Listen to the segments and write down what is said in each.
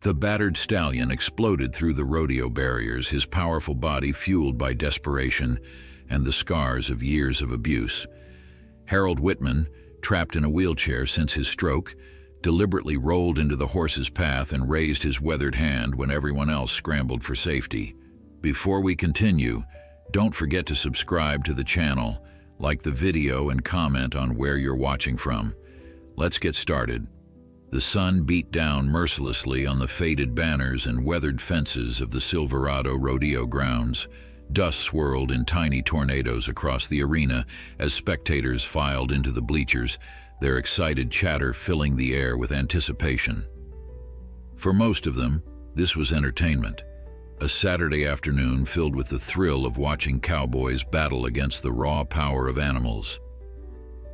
The battered stallion exploded through the rodeo barriers, his powerful body fueled by desperation and the scars of years of abuse. Harold Whitman, trapped in a wheelchair since his stroke, deliberately rolled into the horse's path and raised his weathered hand when everyone else scrambled for safety. Before we continue, don't forget to subscribe to the channel, like the video, and comment on where you're watching from. Let's get started. The sun beat down mercilessly on the faded banners and weathered fences of the Silverado Rodeo grounds. Dust swirled in tiny tornadoes across the arena as spectators filed into the bleachers, their excited chatter filling the air with anticipation. For most of them, this was entertainment, a Saturday afternoon filled with the thrill of watching cowboys battle against the raw power of animals.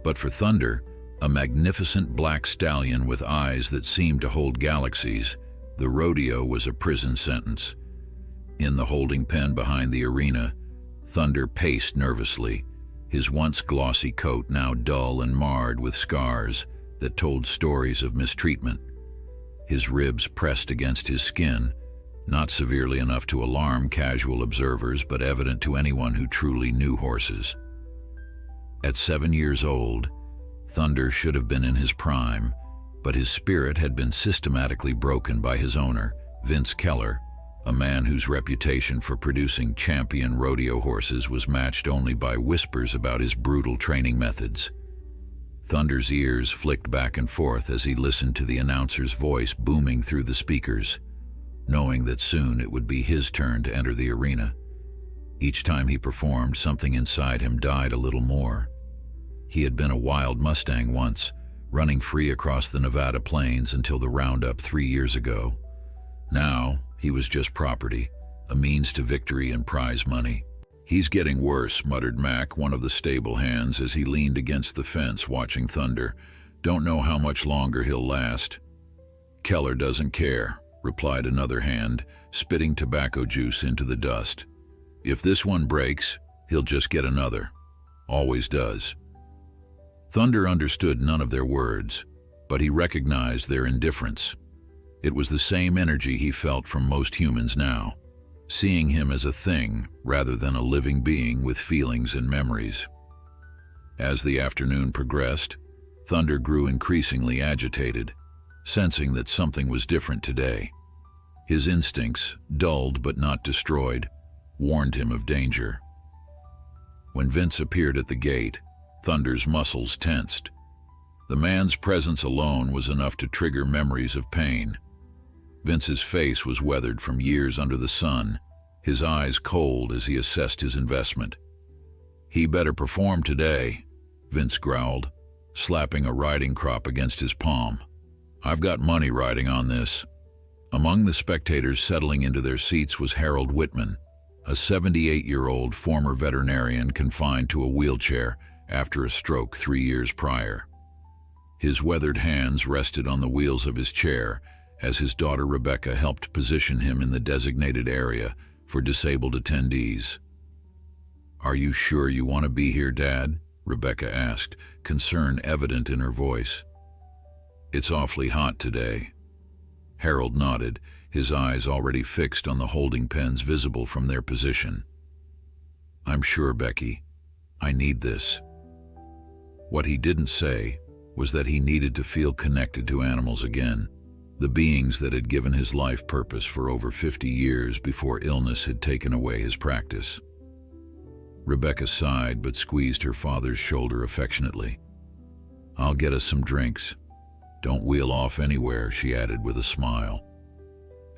But for Thunder, a magnificent black stallion with eyes that seemed to hold galaxies, the rodeo was a prison sentence. In the holding pen behind the arena, Thunder paced nervously, his once glossy coat now dull and marred with scars that told stories of mistreatment. His ribs pressed against his skin, not severely enough to alarm casual observers, but evident to anyone who truly knew horses. At 7 years old, Thunder should have been in his prime, but his spirit had been systematically broken by his owner, Vince Keller, a man whose reputation for producing champion rodeo horses was matched only by whispers about his brutal training methods. Thunder's ears flicked back and forth as he listened to the announcer's voice booming through the speakers, knowing that soon it would be his turn to enter the arena. Each time he performed, something inside him died a little more. He had been a wild Mustang once, running free across the Nevada plains until the roundup 3 years ago. Now, he was just property, a means to victory and prize money. "He's getting worse," muttered Mac, one of the stable hands, as he leaned against the fence watching Thunder. "Don't know how much longer he'll last." "Keller doesn't care," replied another hand, spitting tobacco juice into the dust. "If this one breaks, he'll just get another. Always does." Thunder understood none of their words, but he recognized their indifference. It was the same energy he felt from most humans now, seeing him as a thing rather than a living being with feelings and memories. As the afternoon progressed, Thunder grew increasingly agitated, sensing that something was different today. His instincts, dulled but not destroyed, warned him of danger. When Vince appeared at the gate, Thunder's muscles tensed. The man's presence alone was enough to trigger memories of pain. Vince's face was weathered from years under the sun, his eyes cold as he assessed his investment. "He better perform today," Vince growled, slapping a riding crop against his palm. "I've got money riding on this." Among the spectators settling into their seats was Harold Whitman, a 78-year-old former veterinarian confined to a wheelchair after a stroke 3 years prior. His weathered hands rested on the wheels of his chair as his daughter Rebecca helped position him in the designated area for disabled attendees. "Are you sure you want to be here, Dad?" Rebecca asked, concern evident in her voice. "It's awfully hot today." Harold nodded, his eyes already fixed on the holding pens visible from their position. "I'm sure, Becky. I need this." What he didn't say was that he needed to feel connected to animals again, the beings that had given his life purpose for over 50 years before illness had taken away his practice. Rebecca sighed but squeezed her father's shoulder affectionately. "I'll get us some drinks. Don't wheel off anywhere," she added with a smile.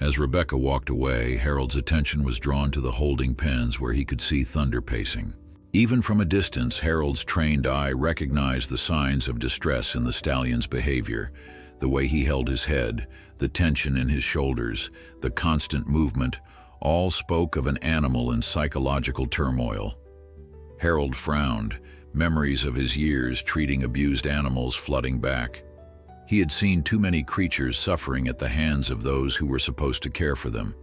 As Rebecca walked away, Harold's attention was drawn to the holding pens where he could see Thunder pacing. Even from a distance, Harold's trained eye recognized the signs of distress in the stallion's behavior. The way he held his head, the tension in his shoulders, the constant movement, all spoke of an animal in psychological turmoil. Harold frowned, memories of his years treating abused animals flooding back. He had seen too many creatures suffering at the hands of those who were supposed to care for them.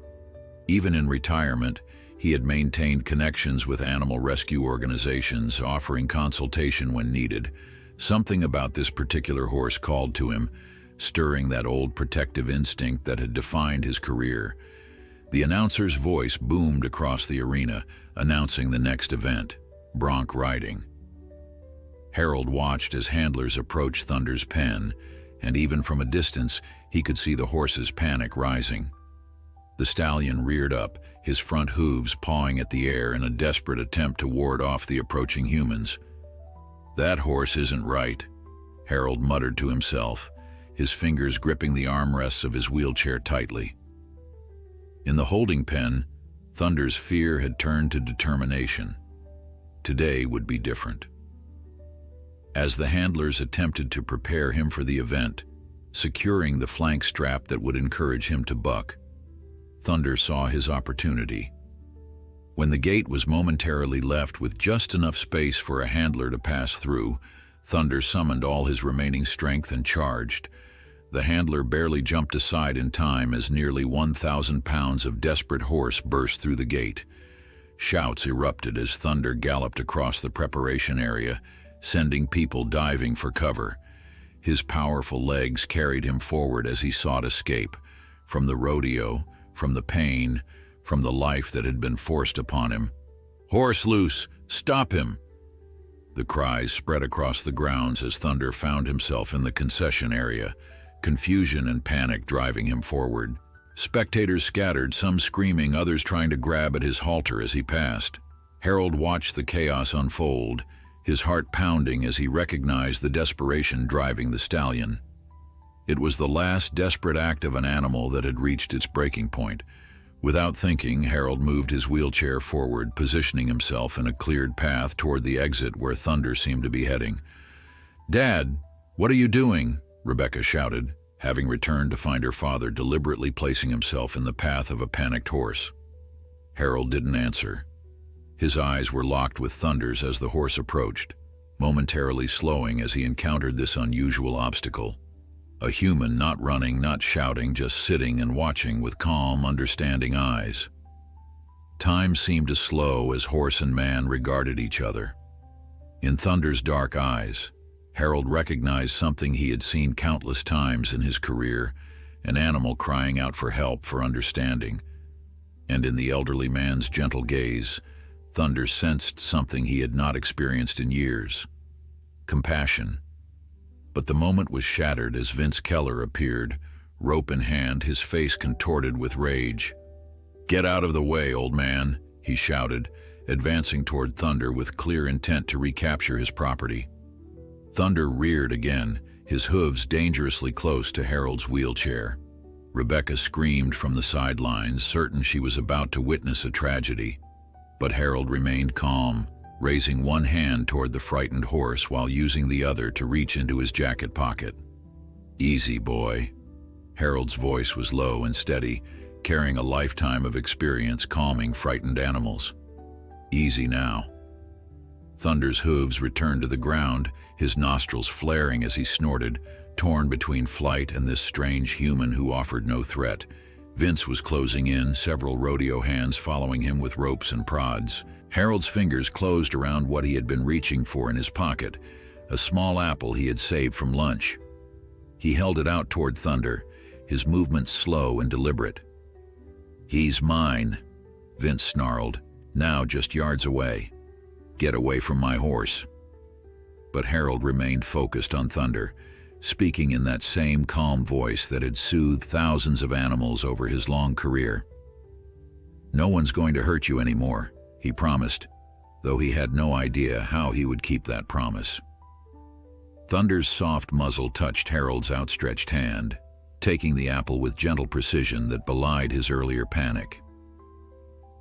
Even in retirement, he had maintained connections with animal rescue organizations, offering consultation when needed. Something about this particular horse called to him, stirring that old protective instinct that had defined his career. The announcer's voice boomed across the arena, announcing the next event, bronc riding. Harold watched as handlers approached Thunder's pen, and even from a distance, he could see the horse's panic rising. The stallion reared up, his front hooves pawing at the air in a desperate attempt to ward off the approaching humans. "That horse isn't right," Harold muttered to himself, his fingers gripping the armrests of his wheelchair tightly. In the holding pen, Thunder's fear had turned to determination. Today would be different. As the handlers attempted to prepare him for the event, securing the flank strap that would encourage him to buck, Thunder saw his opportunity. When the gate was momentarily left with just enough space for a handler to pass through, Thunder summoned all his remaining strength and charged. The handler barely jumped aside in time as nearly 1,000 pounds of desperate horse burst through the gate. Shouts erupted as Thunder galloped across the preparation area, sending people diving for cover. His powerful legs carried him forward as he sought escape, from the rodeo, from the pain, from the life that had been forced upon him. "Horse loose! Stop him!" The cries spread across the grounds as Thunder found himself in the concession area, confusion and panic driving him forward. Spectators scattered, some screaming, others trying to grab at his halter as he passed. Harold watched the chaos unfold, his heart pounding as he recognized the desperation driving the stallion. It was the last desperate act of an animal that had reached its breaking point. Without thinking, Harold moved his wheelchair forward, positioning himself in a cleared path toward the exit where Thunder seemed to be heading. "Dad, what are you doing?" Rebecca shouted, having returned to find her father deliberately placing himself in the path of a panicked horse. Harold didn't answer. His eyes were locked with Thunder's as the horse approached, momentarily slowing as he encountered this unusual obstacle. A human, not running, not shouting, just sitting and watching with calm, understanding eyes. Time seemed to slow as horse and man regarded each other. In Thunder's dark eyes, Harold recognized something he had seen countless times in his career, an animal crying out for help, for understanding. And in the elderly man's gentle gaze, Thunder sensed something he had not experienced in years: compassion. But the moment was shattered as Vince Keller appeared, rope in hand, his face contorted with rage. "Get out of the way, old man," he shouted, advancing toward Thunder with clear intent to recapture his property. Thunder reared again, his hooves dangerously close to Harold's wheelchair. Rebecca screamed from the sidelines, certain she was about to witness a tragedy. But Harold remained calm, raising one hand toward the frightened horse while using the other to reach into his jacket pocket. "Easy, boy." Harold's voice was low and steady, carrying a lifetime of experience calming frightened animals. "Easy now." Thunder's hooves returned to the ground, his nostrils flaring as he snorted, torn between flight and this strange human who offered no threat. Vince was closing in, several rodeo hands following him with ropes and prods. Harold's fingers closed around what he had been reaching for in his pocket, a small apple he had saved from lunch. He held it out toward Thunder, his movements slow and deliberate. "He's mine," Vince snarled, now just yards away. "Get away from my horse." But Harold remained focused on Thunder, speaking in that same calm voice that had soothed thousands of animals over his long career. "No one's going to hurt you anymore," he promised, though he had no idea how he would keep that promise. Thunder's soft muzzle touched Harold's outstretched hand, taking the apple with gentle precision that belied his earlier panic.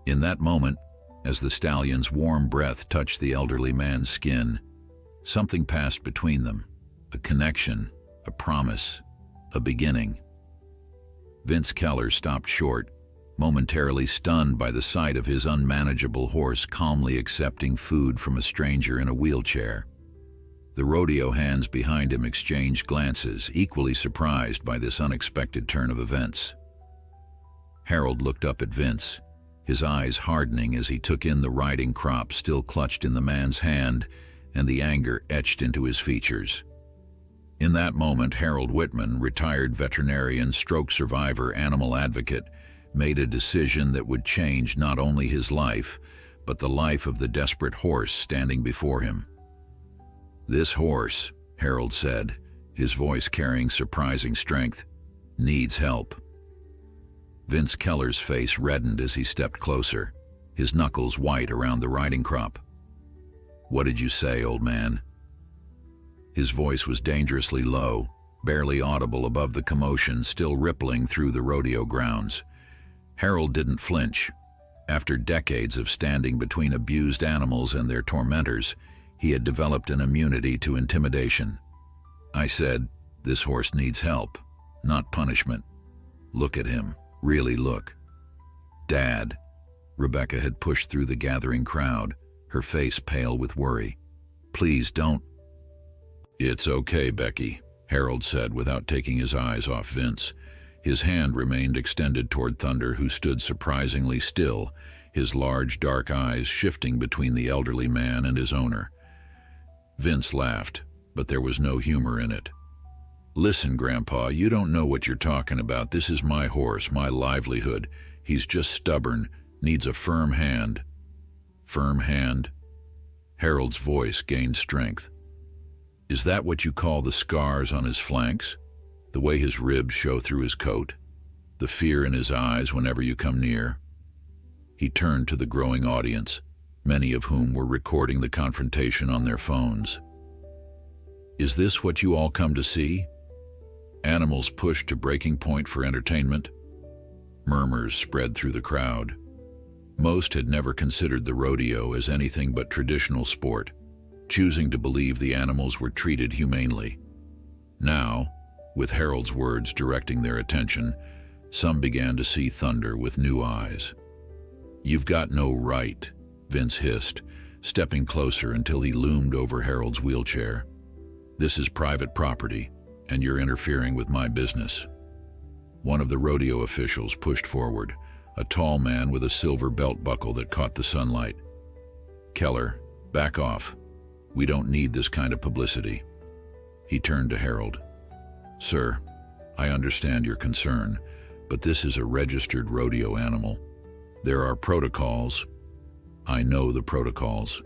In that moment, as the stallion's warm breath touched the elderly man's skin, something passed between them. A connection, a promise, a beginning. Vince Keller stopped short, momentarily stunned by the sight of his unmanageable horse calmly accepting food from a stranger in a wheelchair. The rodeo hands behind him exchanged glances, equally surprised by this unexpected turn of events. Harold looked up at Vince, his eyes hardening as he took in the riding crop still clutched in the man's hand, and the anger etched into his features. In that moment, Harold Whitman, retired veterinarian, stroke survivor, animal advocate, made a decision that would change not only his life, but the life of the desperate horse standing before him. "This horse," Harold said, his voice carrying surprising strength, "needs help." Vince Keller's face reddened as he stepped closer, his knuckles white around the riding crop. "What did you say, old man?" His voice was dangerously low, barely audible above the commotion still rippling through the rodeo grounds. Harold didn't flinch. After decades of standing between abused animals and their tormentors, he had developed an immunity to intimidation. "I said, this horse needs help, not punishment. Look at him. Really look." "Dad." Rebecca had pushed through the gathering crowd, her face pale with worry. "Please don't." "It's okay, Becky," Harold said without taking his eyes off Vince. His hand remained extended toward Thunder, who stood surprisingly still, his large dark eyes shifting between the elderly man and his owner. Vince laughed, but there was no humor in it. "Listen, Grandpa, you don't know what you're talking about. This is my horse, my livelihood. He's just stubborn, needs a firm hand." "Firm hand?" Harold's voice gained strength. "Is that what you call the scars on his flanks? The way his ribs show through his coat? The fear in his eyes whenever you come near?" He turned to the growing audience, many of whom were recording the confrontation on their phones. "Is this what you all come to see? Animals pushed to breaking point for entertainment?" Murmurs spread through the crowd. Most had never considered the rodeo as anything but traditional sport, choosing to believe the animals were treated humanely. Now, with Harold's words directing their attention, some began to see Thunder with new eyes. "You've got no right," Vince hissed, stepping closer until he loomed over Harold's wheelchair. "This is private property, and you're interfering with my business." One of the rodeo officials pushed forward, a tall man with a silver belt buckle that caught the sunlight. "Keller, back off. We don't need this kind of publicity." He turned to Harold. "Sir, I understand your concern, but this is a registered rodeo animal. There are protocols." "I know the protocols,"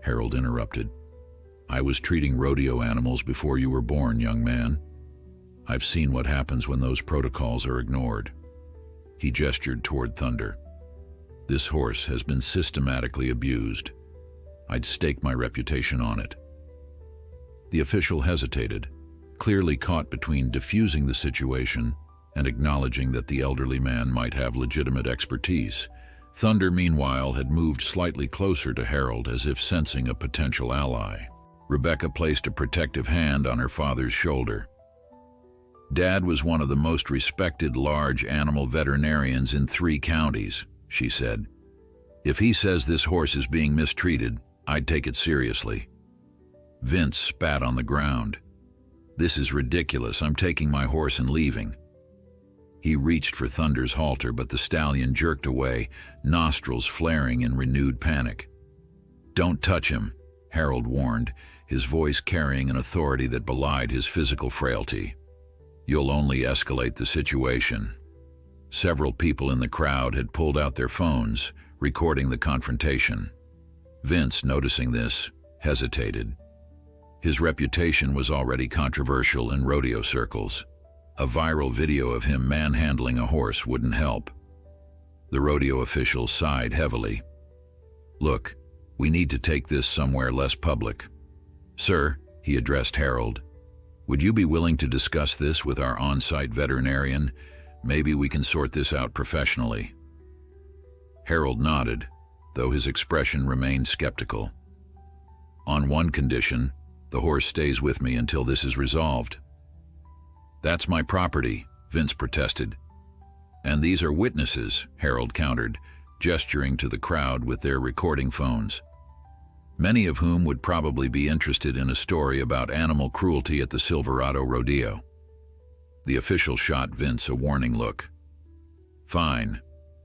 Harold interrupted. "I was treating rodeo animals before you were born, young man. I've seen what happens when those protocols are ignored." He gestured toward Thunder. "This horse has been systematically abused. I'd stake my reputation on it." The official hesitated, clearly caught between diffusing the situation and acknowledging that the elderly man might have legitimate expertise. Thunder, meanwhile, had moved slightly closer to Harold as if sensing a potential ally. Rebecca placed a protective hand on her father's shoulder. "Dad was one of the most respected large animal veterinarians in 3 counties, she said. "If he says this horse is being mistreated, I'd take it seriously." Vince spat on the ground. "This is ridiculous. I'm taking my horse and leaving." He reached for Thunder's halter, but the stallion jerked away, nostrils flaring in renewed panic. "Don't touch him," Harold warned, his voice carrying an authority that belied his physical frailty. "You'll only escalate the situation." Several people in the crowd had pulled out their phones, recording the confrontation. Vince, noticing this, hesitated. His reputation was already controversial in rodeo circles. A viral video of him manhandling a horse wouldn't help. The rodeo official sighed heavily. "Look, we need to take this somewhere less public." "Sir," he addressed Harold, "would you be willing to discuss this with our on-site veterinarian? Maybe we can sort this out professionally." Harold nodded, though his expression remained skeptical. "On one condition, the horse stays with me until this is resolved." "That's my property," Vince protested. "And these are witnesses," Harold countered, gesturing to the crowd with their recording phones, many of whom would probably be interested in a story about animal cruelty at the Silverado Rodeo. The official shot Vince a warning look. "Fine.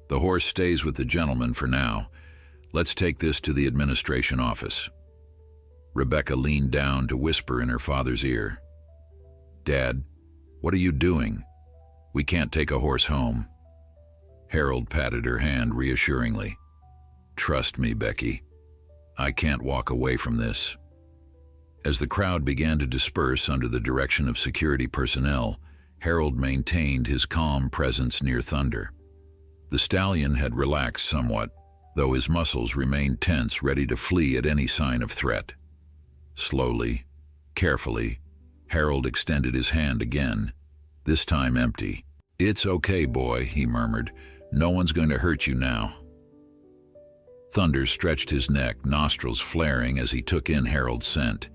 The horse stays with the gentleman for now. Let's take this to the administration office." Rebecca leaned down to whisper in her father's ear. Dad, what are you doing? We can't take a horse home. Harold patted her hand reassuringly. Trust me, Becky. I can't walk away from this. As the crowd began to disperse under the direction of security personnel, Harold maintained his calm presence near Thunder. The stallion had relaxed somewhat, though his muscles remained tense, ready to flee at any sign of threat. Slowly, carefully, Harold extended his hand again, this time empty. It's okay, boy, he murmured. No one's going to hurt you now. Thunder stretched his neck, nostrils flaring as he took in Harold's scent.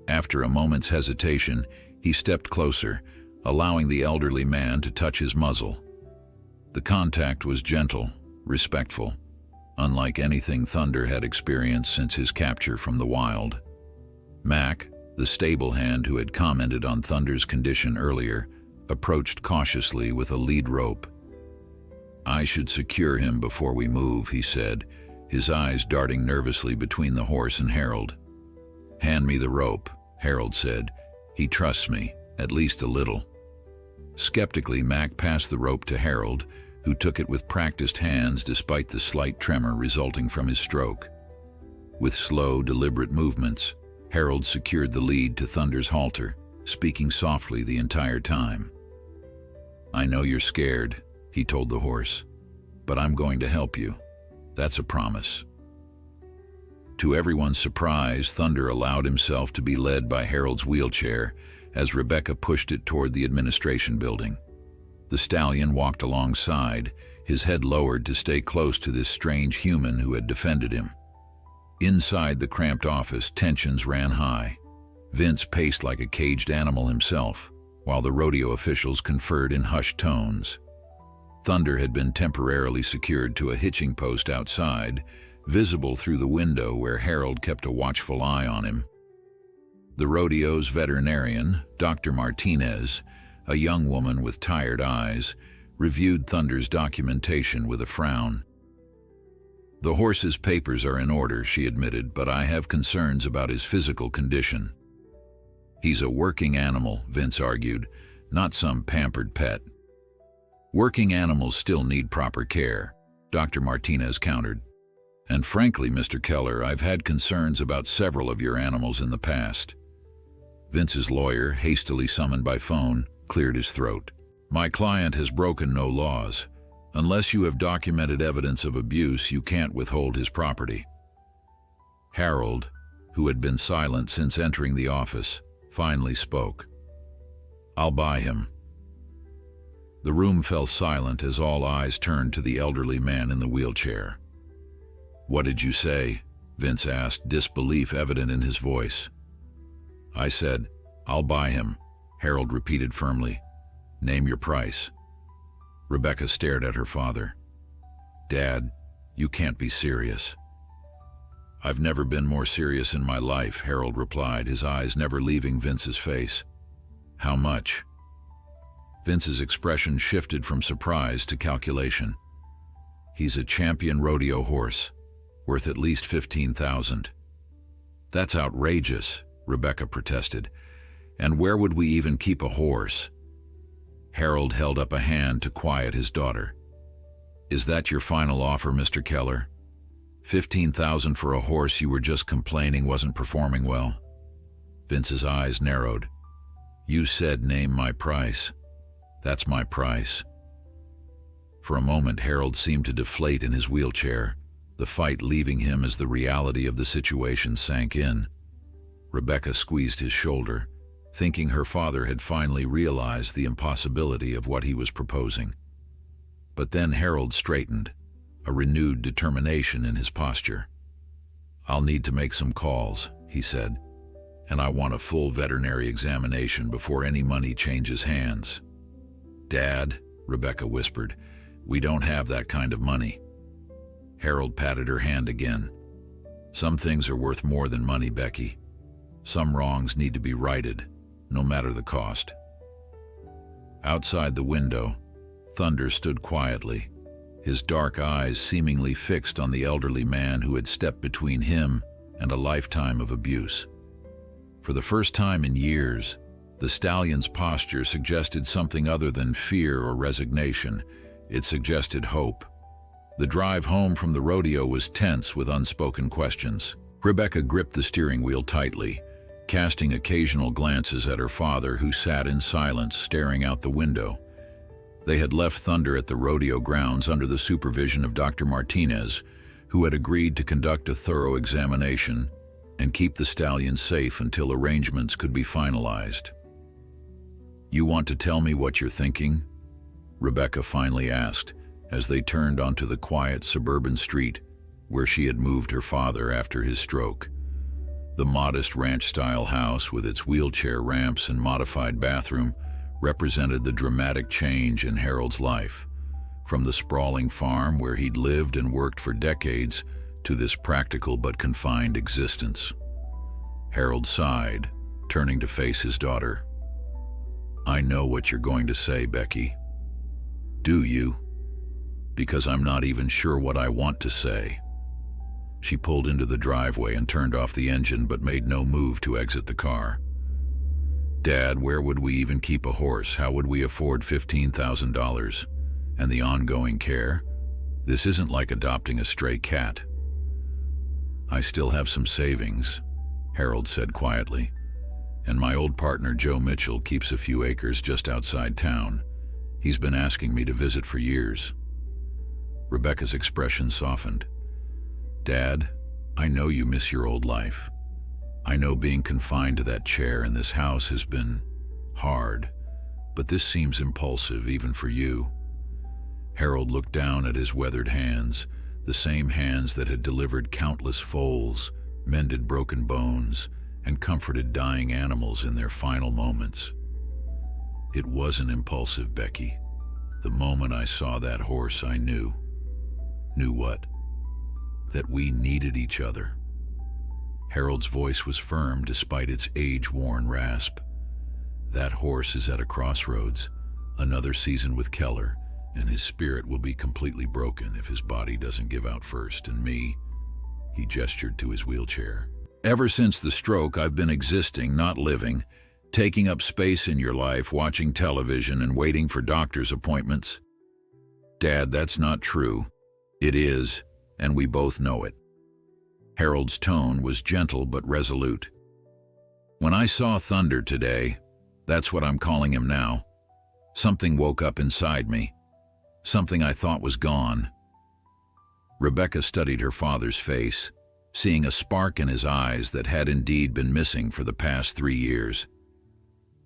After a moment's hesitation, he stepped closer, allowing the elderly man to touch his muzzle. The contact was gentle, respectful, unlike anything Thunder had experienced since his capture from the wild. Mac, the stable hand who had commented on Thunder's condition earlier, approached cautiously with a lead rope. I should secure him before we move, he said, his eyes darting nervously between the horse and Harold. Hand me the rope, Harold said. He trusts me, at least a little. Skeptically, Mac passed the rope to Harold, who took it with practiced hands despite the slight tremor resulting from his stroke. With slow, deliberate movements, Harold secured the lead to Thunder's halter, speaking softly the entire time. I know you're scared, he told the horse, but I'm going to help you. That's a promise. To everyone's surprise, Thunder allowed himself to be led by Harold's wheelchair as Rebecca pushed it toward the administration building. The stallion walked alongside, his head lowered to stay close to this strange human who had defended him. Inside the cramped office, tensions ran high. Vince paced like a caged animal himself, while the rodeo officials conferred in hushed tones. Thunder had been temporarily secured to a hitching post outside, visible through the window where Harold kept a watchful eye on him. The rodeo's veterinarian, Dr. Martinez, a young woman with tired eyes, reviewed Thunder's documentation with a frown. The horse's papers are in order, she admitted, but I have concerns about his physical condition. He's a working animal, Vince argued, not some pampered pet. Working animals still need proper care, Dr. Martinez countered. And frankly, Mr. Keller, I've had concerns about several of your animals in the past. Vince's lawyer, hastily summoned by phone, cleared his throat. My client has broken no laws. Unless you have documented evidence of abuse, you can't withhold his property. Harold, who had been silent since entering the office, finally spoke. I'll buy him. The room fell silent as all eyes turned to the elderly man in the wheelchair. What did you say? Vince asked, disbelief evident in his voice. I said, I'll buy him, Harold repeated firmly. Name your price. Rebecca stared at her father. Dad, you can't be serious. I've never been more serious in my life, Harold replied, his eyes never leaving Vince's face. How much? Vince's expression shifted from surprise to calculation. He's a champion rodeo horse, worth at least $15,000. That's outrageous, Rebecca protested. And where would we even keep a horse? Harold held up a hand to quiet his daughter. Is that your final offer, Mr. Keller? $15,000 for a horse you were just complaining wasn't performing well? Vince's eyes narrowed. You said name my price. That's my price. For a moment, Harold seemed to deflate in his wheelchair, the fight leaving him as the reality of the situation sank in. Rebecca squeezed his shoulder, thinking her father had finally realized the impossibility of what he was proposing. But then Harold straightened, a renewed determination in his posture. I'll need to make some calls, he said, and I want a full veterinary examination before any money changes hands. Dad, Rebecca whispered, we don't have that kind of money. Harold patted her hand again. Some things are worth more than money, Becky. Some wrongs need to be righted, no matter the cost. Outside the window, Thunder stood quietly, his dark eyes seemingly fixed on the elderly man who had stepped between him and a lifetime of abuse. For the first time in years, The stallion's posture suggested something other than fear or resignation. It suggested hope. The drive home from the rodeo was tense with unspoken questions. Rebecca gripped the steering wheel tightly, casting occasional glances at her father, who sat in silence, staring out the window. They had left Thunder at the rodeo grounds under the supervision of Dr. Martinez, who had agreed to conduct a thorough examination and keep the stallion safe until arrangements could be finalized. "You want to tell me what you're thinking?" Rebecca finally asked, as they turned onto the quiet suburban street where she had moved her father after his stroke. The modest ranch-style house, with its wheelchair ramps and modified bathroom, represented the dramatic change in Harold's life, from the sprawling farm where he'd lived and worked for decades to this practical but confined existence. Harold sighed, turning to face his daughter. "I know what you're going to say, Becky." "Do you?" "Because I'm not even sure what I want to say." She pulled into the driveway and turned off the engine, but made no move to exit the car. "Dad, where would we even keep a horse? How would we afford $15,000? And the ongoing care? This isn't like adopting a stray cat." "I still have some savings," Harold said quietly, "and my old partner Joe Mitchell keeps a few acres just outside town. He's been asking me to visit for years." Rebecca's expression softened. "Dad, I know you miss your old life. I know being confined to that chair in this house has been hard, but this seems impulsive even for you." Harold looked down at his weathered hands, the same hands that had delivered countless foals, mended broken bones, and comforted dying animals in their final moments. "It wasn't impulsive, Becky. The moment I saw that horse, I knew." "Knew what?" "That we needed each other." Harold's voice was firm despite its age-worn rasp. "That horse is at a crossroads, another season with Keller, and his spirit will be completely broken if his body doesn't give out first. And me," he gestured to his wheelchair. "Ever since the stroke, I've been existing, not living, taking up space in your life, watching television and waiting for doctor's appointments." "Dad, that's not true." "It is, and we both know it." Harold's tone was gentle but resolute. "When I saw Thunder today, that's what I'm calling him now, something woke up inside me. Something I thought was gone." Rebecca studied her father's face, seeing a spark in his eyes that had indeed been missing for the past 3 years.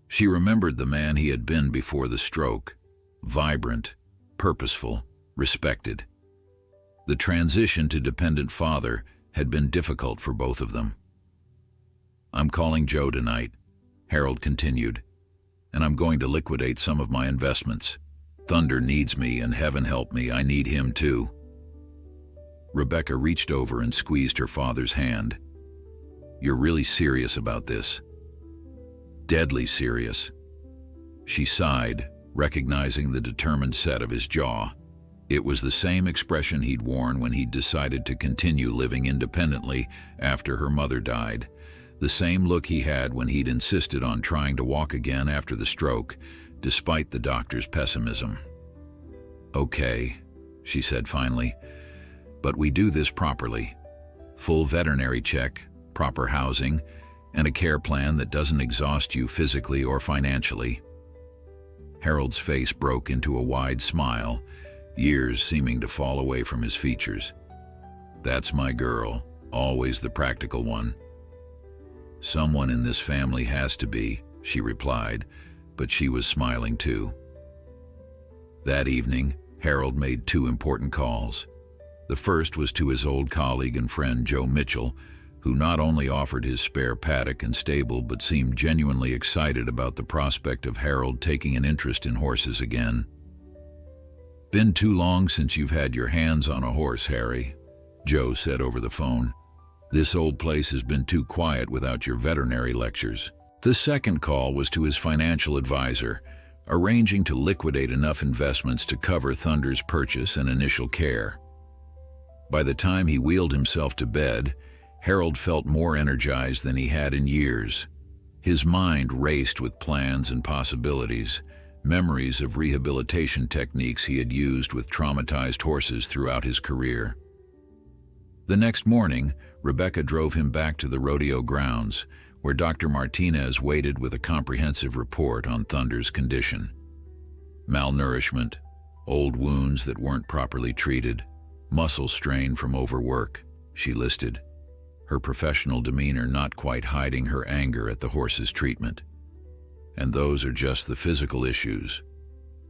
She remembered the man he had been before the stroke, vibrant, purposeful, respected. The transition to dependent father had been difficult for both of them. "I'm calling Joe tonight," Harold continued, "and I'm going to liquidate some of my investments. Thunder needs me, and heaven help me, I need him too." Rebecca reached over and squeezed her father's hand. "You're really serious about this?" "Deadly serious." She sighed, recognizing the determined set of his jaw. It was the same expression he'd worn when he'd decided to continue living independently after her mother died. The same look he had when he'd insisted on trying to walk again after the stroke, despite the doctor's pessimism. "Okay," she said finally, "but we do this properly. Full veterinary check, proper housing, and a care plan that doesn't exhaust you physically or financially." Harold's face broke into a wide smile, years seeming to fall away from his features. "That's my girl, always the practical one." "Someone in this family has to be," she replied, but she was smiling too. That evening, Harold made 2 important calls. The first was to his old colleague and friend Joe Mitchell, who not only offered his spare paddock and stable but seemed genuinely excited about the prospect of Harold taking an interest in horses again. "Been too long since you've had your hands on a horse, Harry," Joe said over the phone. "This old place has been too quiet without your veterinary lectures." The second call was to his financial advisor, arranging to liquidate enough investments to cover Thunder's purchase and initial care. By the time he wheeled himself to bed, Harold felt more energized than he had in years. His mind raced with plans and possibilities, memories of rehabilitation techniques he had used with traumatized horses throughout his career. The next morning, Rebecca drove him back to the rodeo grounds, where Dr. Martinez waited with a comprehensive report on Thunder's condition. Malnourishment, old wounds that weren't properly treated, muscle strain from overwork, she listed, her professional demeanor not quite hiding her anger at the horse's treatment. And those are just the physical issues.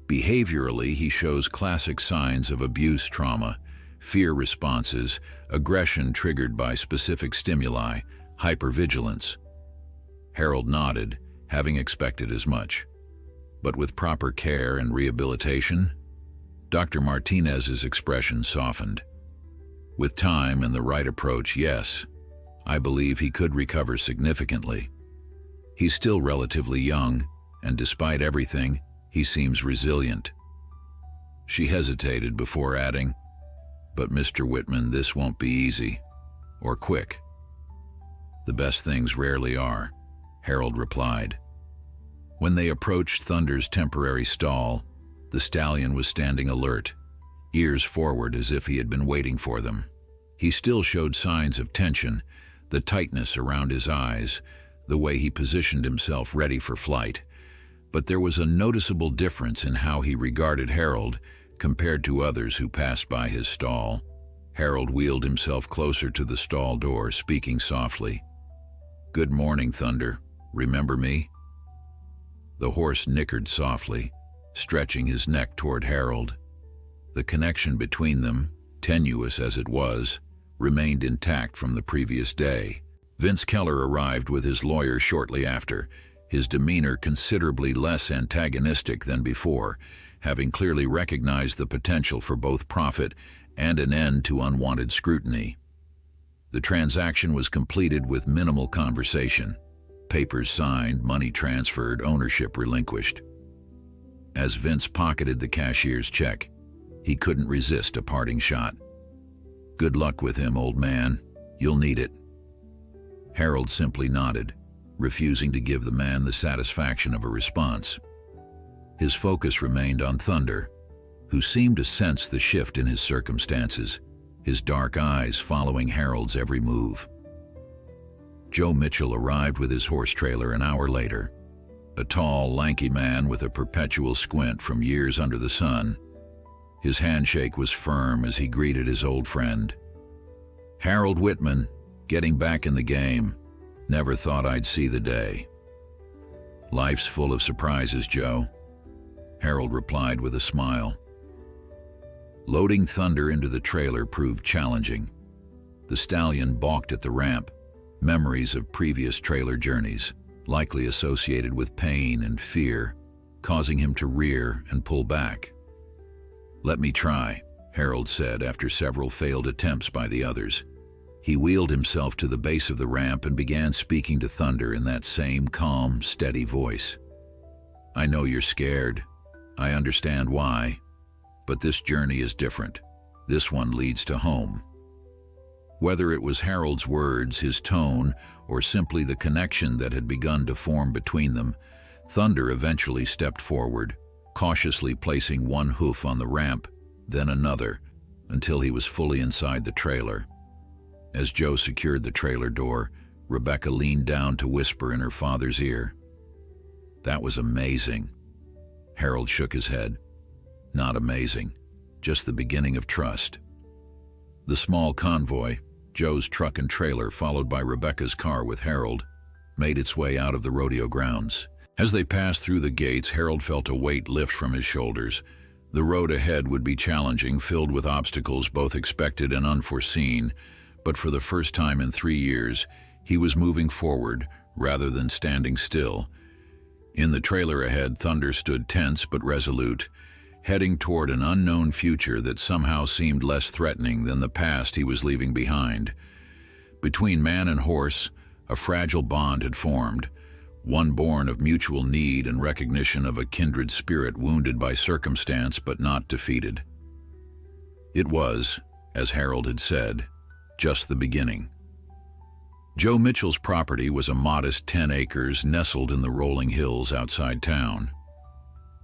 Behaviorally, he shows classic signs of abuse trauma, fear responses, aggression triggered by specific stimuli, hypervigilance. Harold nodded, having expected as much. But with proper care and rehabilitation, Dr. Martinez's expression softened. With time and the right approach, yes, I believe he could recover significantly. He's still relatively young, and despite everything, he seems resilient. She hesitated before adding, "But Mr. Whitman, this won't be easy, or quick." "The best things rarely are," Harold replied. When they approached Thunder's temporary stall, the stallion was standing alert, ears forward as if he had been waiting for them. He still showed signs of tension, the tightness around his eyes, the way he positioned himself ready for flight. But there was a noticeable difference in how he regarded Harold compared to others who passed by his stall. Harold wheeled himself closer to the stall door, speaking softly. "Good morning, Thunder. Remember me?" The horse nickered softly, stretching his neck toward Harold. The connection between them, tenuous as it was, remained intact from the previous day. Vince Keller arrived with his lawyer shortly after, his demeanor considerably less antagonistic than before, having clearly recognized the potential for both profit and an end to unwanted scrutiny. The transaction was completed with minimal conversation. Papers signed, money transferred, ownership relinquished. As Vince pocketed the cashier's check, he couldn't resist a parting shot. "Good luck with him, old man. You'll need it." Harold simply nodded, refusing to give the man the satisfaction of a response. His focus remained on Thunder, who seemed to sense the shift in his circumstances, his dark eyes following Harold's every move. Joe Mitchell arrived with his horse trailer an hour later, a tall, lanky man with a perpetual squint from years under the sun. His handshake was firm as he greeted his old friend. "Harold Whitman, getting back in the game. Never thought I'd see the day." "Life's full of surprises, Joe," Harold replied with a smile. Loading Thunder into the trailer proved challenging. The stallion balked at the ramp, memories of previous trailer journeys, likely associated with pain and fear, causing him to rear and pull back. "Let me try," Harold said after several failed attempts by the others. He wheeled himself to the base of the ramp and began speaking to Thunder in that same calm, steady voice. "I know you're scared. I understand why. But this journey is different. This one leads to home." Whether it was Harold's words, his tone, or simply the connection that had begun to form between them, Thunder eventually stepped forward, cautiously placing one hoof on the ramp, then another, until he was fully inside the trailer. As Joe secured the trailer door, Rebecca leaned down to whisper in her father's ear. "That was amazing." Harold shook his head. "Not amazing, just the beginning of trust." The small convoy, Joe's truck and trailer followed by Rebecca's car with Harold, made its way out of the rodeo grounds. As they passed through the gates, Harold felt a weight lift from his shoulders. The road ahead would be challenging, filled with obstacles both expected and unforeseen, but for the first time in 3 years, he was moving forward rather than standing still. In the trailer ahead, Thunder stood tense but resolute, heading toward an unknown future that somehow seemed less threatening than the past he was leaving behind. Between man and horse, a fragile bond had formed, one born of mutual need and recognition of a kindred spirit wounded by circumstance but not defeated. It was, as Harold had said, just the beginning. Joe Mitchell's property was a modest 10 acres nestled in the rolling hills outside town.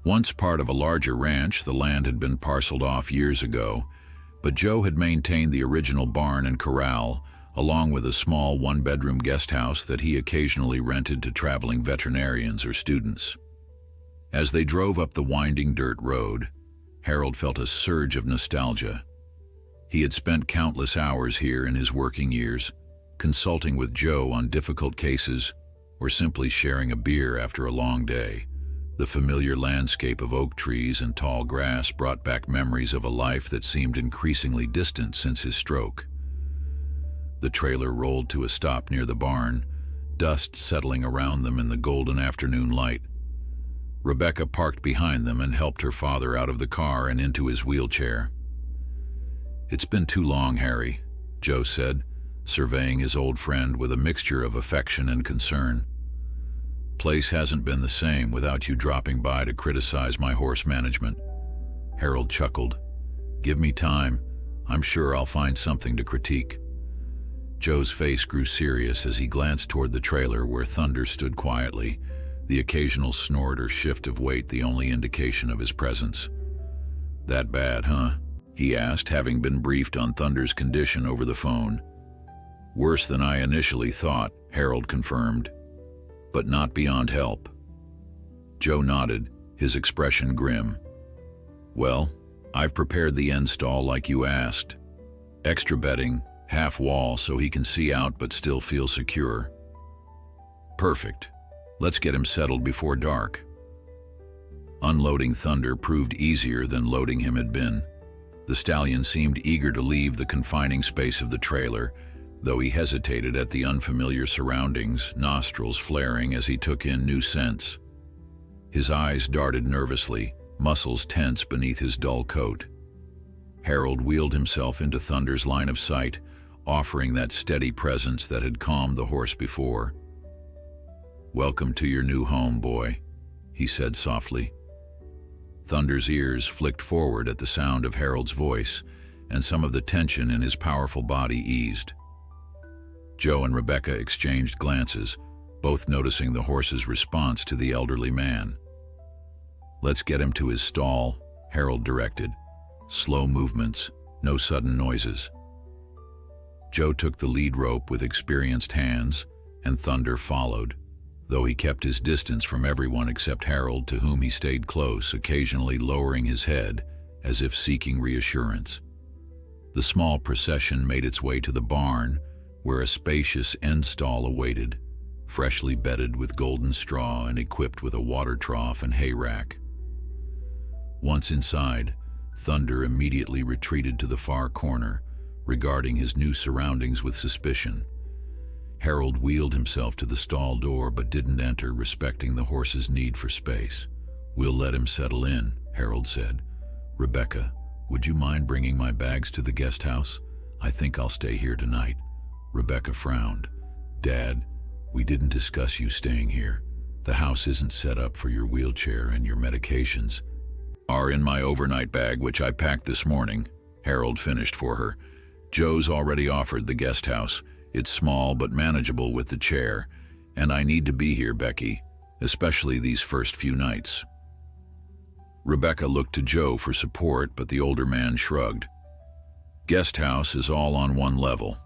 Once part of a larger ranch, the land had been parceled off years ago, but Joe had maintained the original barn and corral, along with a small one-bedroom guest house that he occasionally rented to traveling veterinarians or students. As they drove up the winding dirt road, Harold felt a surge of nostalgia. He had spent countless hours here in his working years, consulting with Joe on difficult cases or simply sharing a beer after a long day. The familiar landscape of oak trees and tall grass brought back memories of a life that seemed increasingly distant since his stroke. The trailer rolled to a stop near the barn, dust settling around them in the golden afternoon light. Rebecca parked behind them and helped her father out of the car and into his wheelchair. "It's been too long, Harry," Joe said, surveying his old friend with a mixture of affection and concern. "Place hasn't been the same without you dropping by to criticize my horse management." Harold chuckled. "Give me time. I'm sure I'll find something to critique." Joe's face grew serious as he glanced toward the trailer where Thunder stood quietly, the occasional snort or shift of weight the only indication of his presence. "That bad, huh?" he asked, having been briefed on Thunder's condition over the phone. "Worse than I initially thought," Harold confirmed, "but not beyond help." Joe nodded, his expression grim. "Well, I've prepared the end stall like you asked. Extra bedding, half wall so he can see out but still feel secure." "Perfect. Let's get him settled before dark." Unloading Thunder proved easier than loading him had been. The stallion seemed eager to leave the confining space of the trailer, though he hesitated at the unfamiliar surroundings, nostrils flaring as he took in new scents. His eyes darted nervously, muscles tense beneath his dull coat. Harold wheeled himself into Thunder's line of sight, offering that steady presence that had calmed the horse before. "Welcome to your new home, boy," he said softly. Thunder's ears flicked forward at the sound of Harold's voice, and some of the tension in his powerful body eased. Joe and Rebecca exchanged glances, both noticing the horse's response to the elderly man. "Let's get him to his stall," Harold directed. "Slow movements, no sudden noises." Joe took the lead rope with experienced hands, and Thunder followed, though he kept his distance from everyone except Harold, to whom he stayed close, occasionally lowering his head as if seeking reassurance. The small procession made its way to the barn, where a spacious end stall awaited, freshly bedded with golden straw and equipped with a water trough and hay rack. Once inside, Thunder immediately retreated to the far corner, regarding his new surroundings with suspicion. Harold wheeled himself to the stall door but didn't enter, respecting the horse's need for space. "We'll let him settle in," Harold said. "Rebecca, would you mind bringing my bags to the guest house? I think I'll stay here tonight." Rebecca frowned. "Dad, we didn't discuss you staying here. The house isn't set up for your wheelchair, and your medications are in my overnight bag, which I packed this morning," Harold finished for her. "Joe's already offered the guest house. It's small but manageable with the chair, and I need to be here, Becky, especially these first few nights." Rebecca looked to Joe for support, but the older man shrugged. "Guest house is all on one level.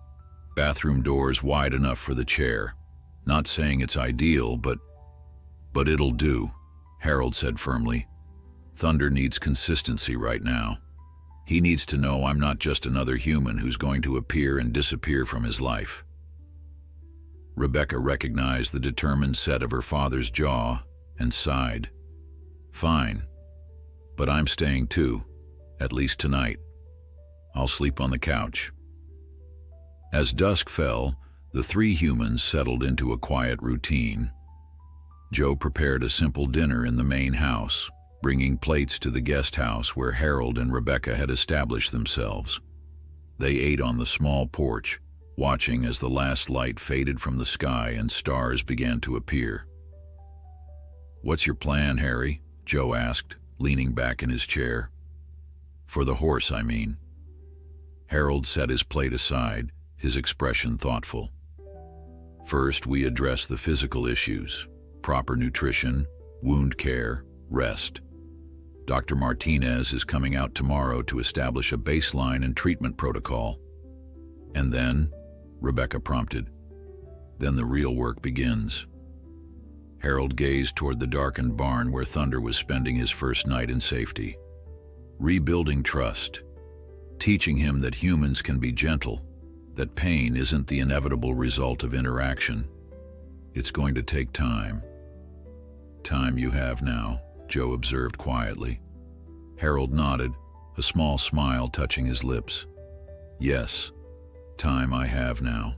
Bathroom doors wide enough for the chair. Not saying it's ideal, but it'll do," Harold said firmly. "Thunder needs consistency right now. He needs to know I'm not just another human who's going to appear and disappear from his life." Rebecca recognized the determined set of her father's jaw and sighed. "Fine, but I'm staying too, at least tonight. I'll sleep on the couch." As dusk fell, the three humans settled into a quiet routine. Joe prepared a simple dinner in the main house, bringing plates to the guest house where Harold and Rebecca had established themselves. They ate on the small porch, watching as the last light faded from the sky and stars began to appear. "What's your plan, Harry?" Joe asked, leaning back in his chair. "For the horse, I mean." Harold set his plate aside, his expression thoughtful. First, we address the physical issues: proper nutrition, wound care, rest. Dr. Martinez is coming out tomorrow to establish a baseline and treatment protocol. And then, Rebecca prompted, then the real work begins. Harold gazed toward the darkened barn where Thunder was spending his first night in safety. Rebuilding trust, teaching him that humans can be gentle, that pain isn't the inevitable result of interaction. It's going to take time. Time you have now, Joe observed quietly. Harold nodded, a small smile touching his lips. Yes, time I have now.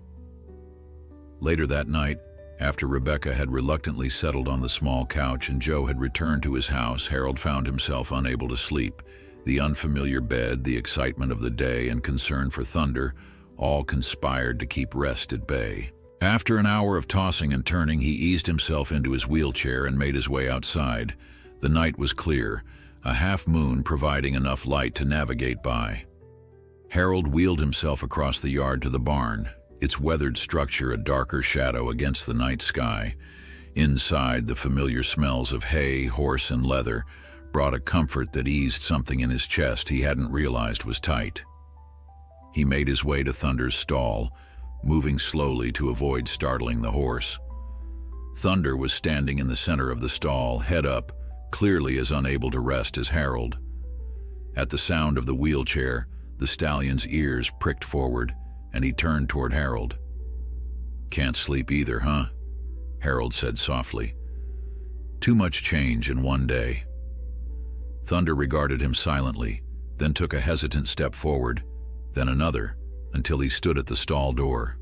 Later that night, after Rebecca had reluctantly settled on the small couch and Joe had returned to his house, Harold found himself unable to sleep. The unfamiliar bed, the excitement of the day, and concern for Thunder all conspired to keep rest at bay. After an hour of tossing and turning, he eased himself into his wheelchair and made his way outside. The night was clear, a half-moon providing enough light to navigate by. Harold wheeled himself across the yard to the barn, its weathered structure a darker shadow against the night sky. Inside, the familiar smells of hay, horse, and leather brought a comfort that eased something in his chest he hadn't realized was tight. He made his way to Thunder's stall, moving slowly to avoid startling the horse. Thunder was standing in the center of the stall, head up, clearly as unable to rest as Harold. At the sound of the wheelchair, the stallion's ears pricked forward, and he turned toward Harold. "Can't sleep either, huh?" Harold said softly. "Too much change in one day." Thunder regarded him silently, then took a hesitant step forward, then another, until he stood at the stall door.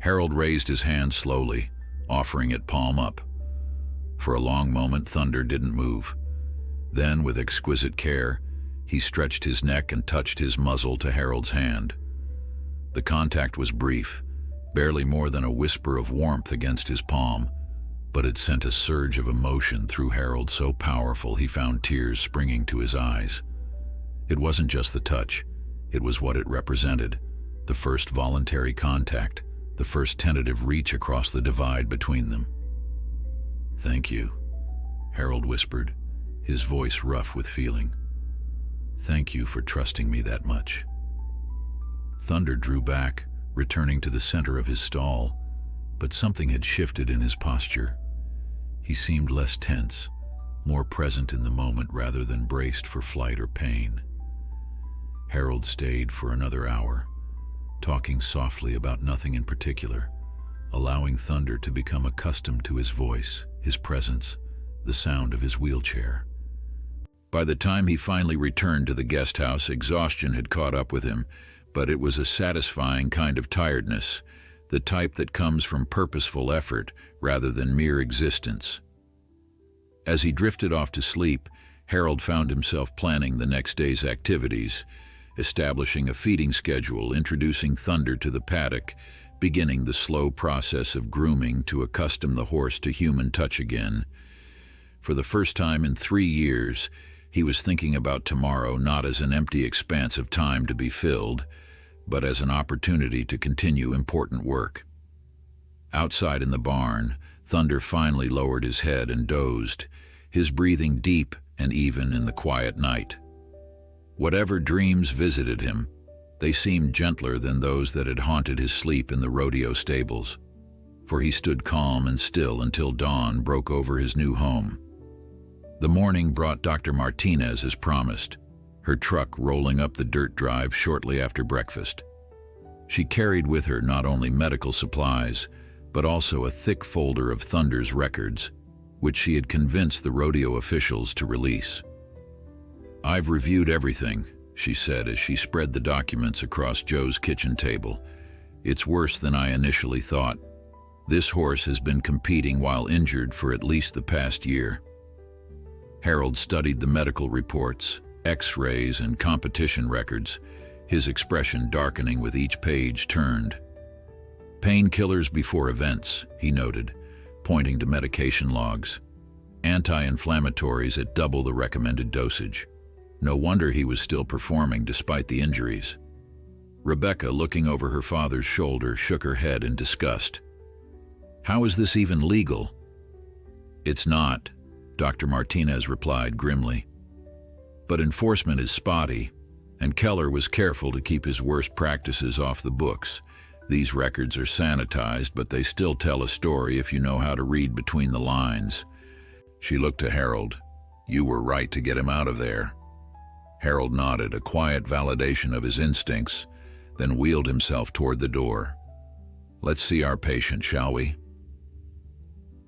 Harold raised his hand slowly, offering it palm up. For a long moment, Thunder didn't move. Then, with exquisite care, he stretched his neck and touched his muzzle to Harold's hand. The contact was brief, barely more than a whisper of warmth against his palm, but it sent a surge of emotion through Harold so powerful he found tears springing to his eyes. It wasn't just the touch, it was what it represented, the first voluntary contact, the first tentative reach across the divide between them. "Thank you," Harold whispered, his voice rough with feeling. "Thank you for trusting me that much." Thunder drew back, returning to the center of his stall, but something had shifted in his posture. He seemed less tense, more present in the moment rather than braced for flight or pain. Harold stayed for another hour, talking softly about nothing in particular, allowing Thunder to become accustomed to his voice, his presence, the sound of his wheelchair. By the time he finally returned to the guest house, exhaustion had caught up with him, but it was a satisfying kind of tiredness, the type that comes from purposeful effort rather than mere existence. As he drifted off to sleep, Harold found himself planning the next day's activities, establishing a feeding schedule, introducing Thunder to the paddock, beginning the slow process of grooming to accustom the horse to human touch again. For the first time in 3 years, he was thinking about tomorrow not as an empty expanse of time to be filled, but as an opportunity to continue important work. Outside in the barn, Thunder finally lowered his head and dozed, his breathing deep and even in the quiet night. Whatever dreams visited him, they seemed gentler than those that had haunted his sleep in the rodeo stables, for he stood calm and still until dawn broke over his new home. The morning brought Dr. Martinez as promised, her truck rolling up the dirt drive shortly after breakfast. She carried with her not only medical supplies, but also a thick folder of Thunder's records, which she had convinced the rodeo officials to release. "I've reviewed everything," she said as she spread the documents across Joe's kitchen table. "It's worse than I initially thought. This horse has been competing while injured for at least the past year." Harold studied the medical reports, X-rays, and competition records, his expression darkening with each page turned. "Painkillers before events," he noted, pointing to medication logs. "Anti-inflammatories at double the recommended dosage. No wonder he was still performing despite the injuries." Rebecca, looking over her father's shoulder, shook her head in disgust. How is this even legal? It's not, Dr. Martinez replied grimly. But enforcement is spotty, and Keller was careful to keep his worst practices off the books. These records are sanitized, but they still tell a story if you know how to read between the lines. She looked to Harold. You were right to get him out of there. Harold nodded, a quiet validation of his instincts, then wheeled himself toward the door. Let's see our patient, shall we?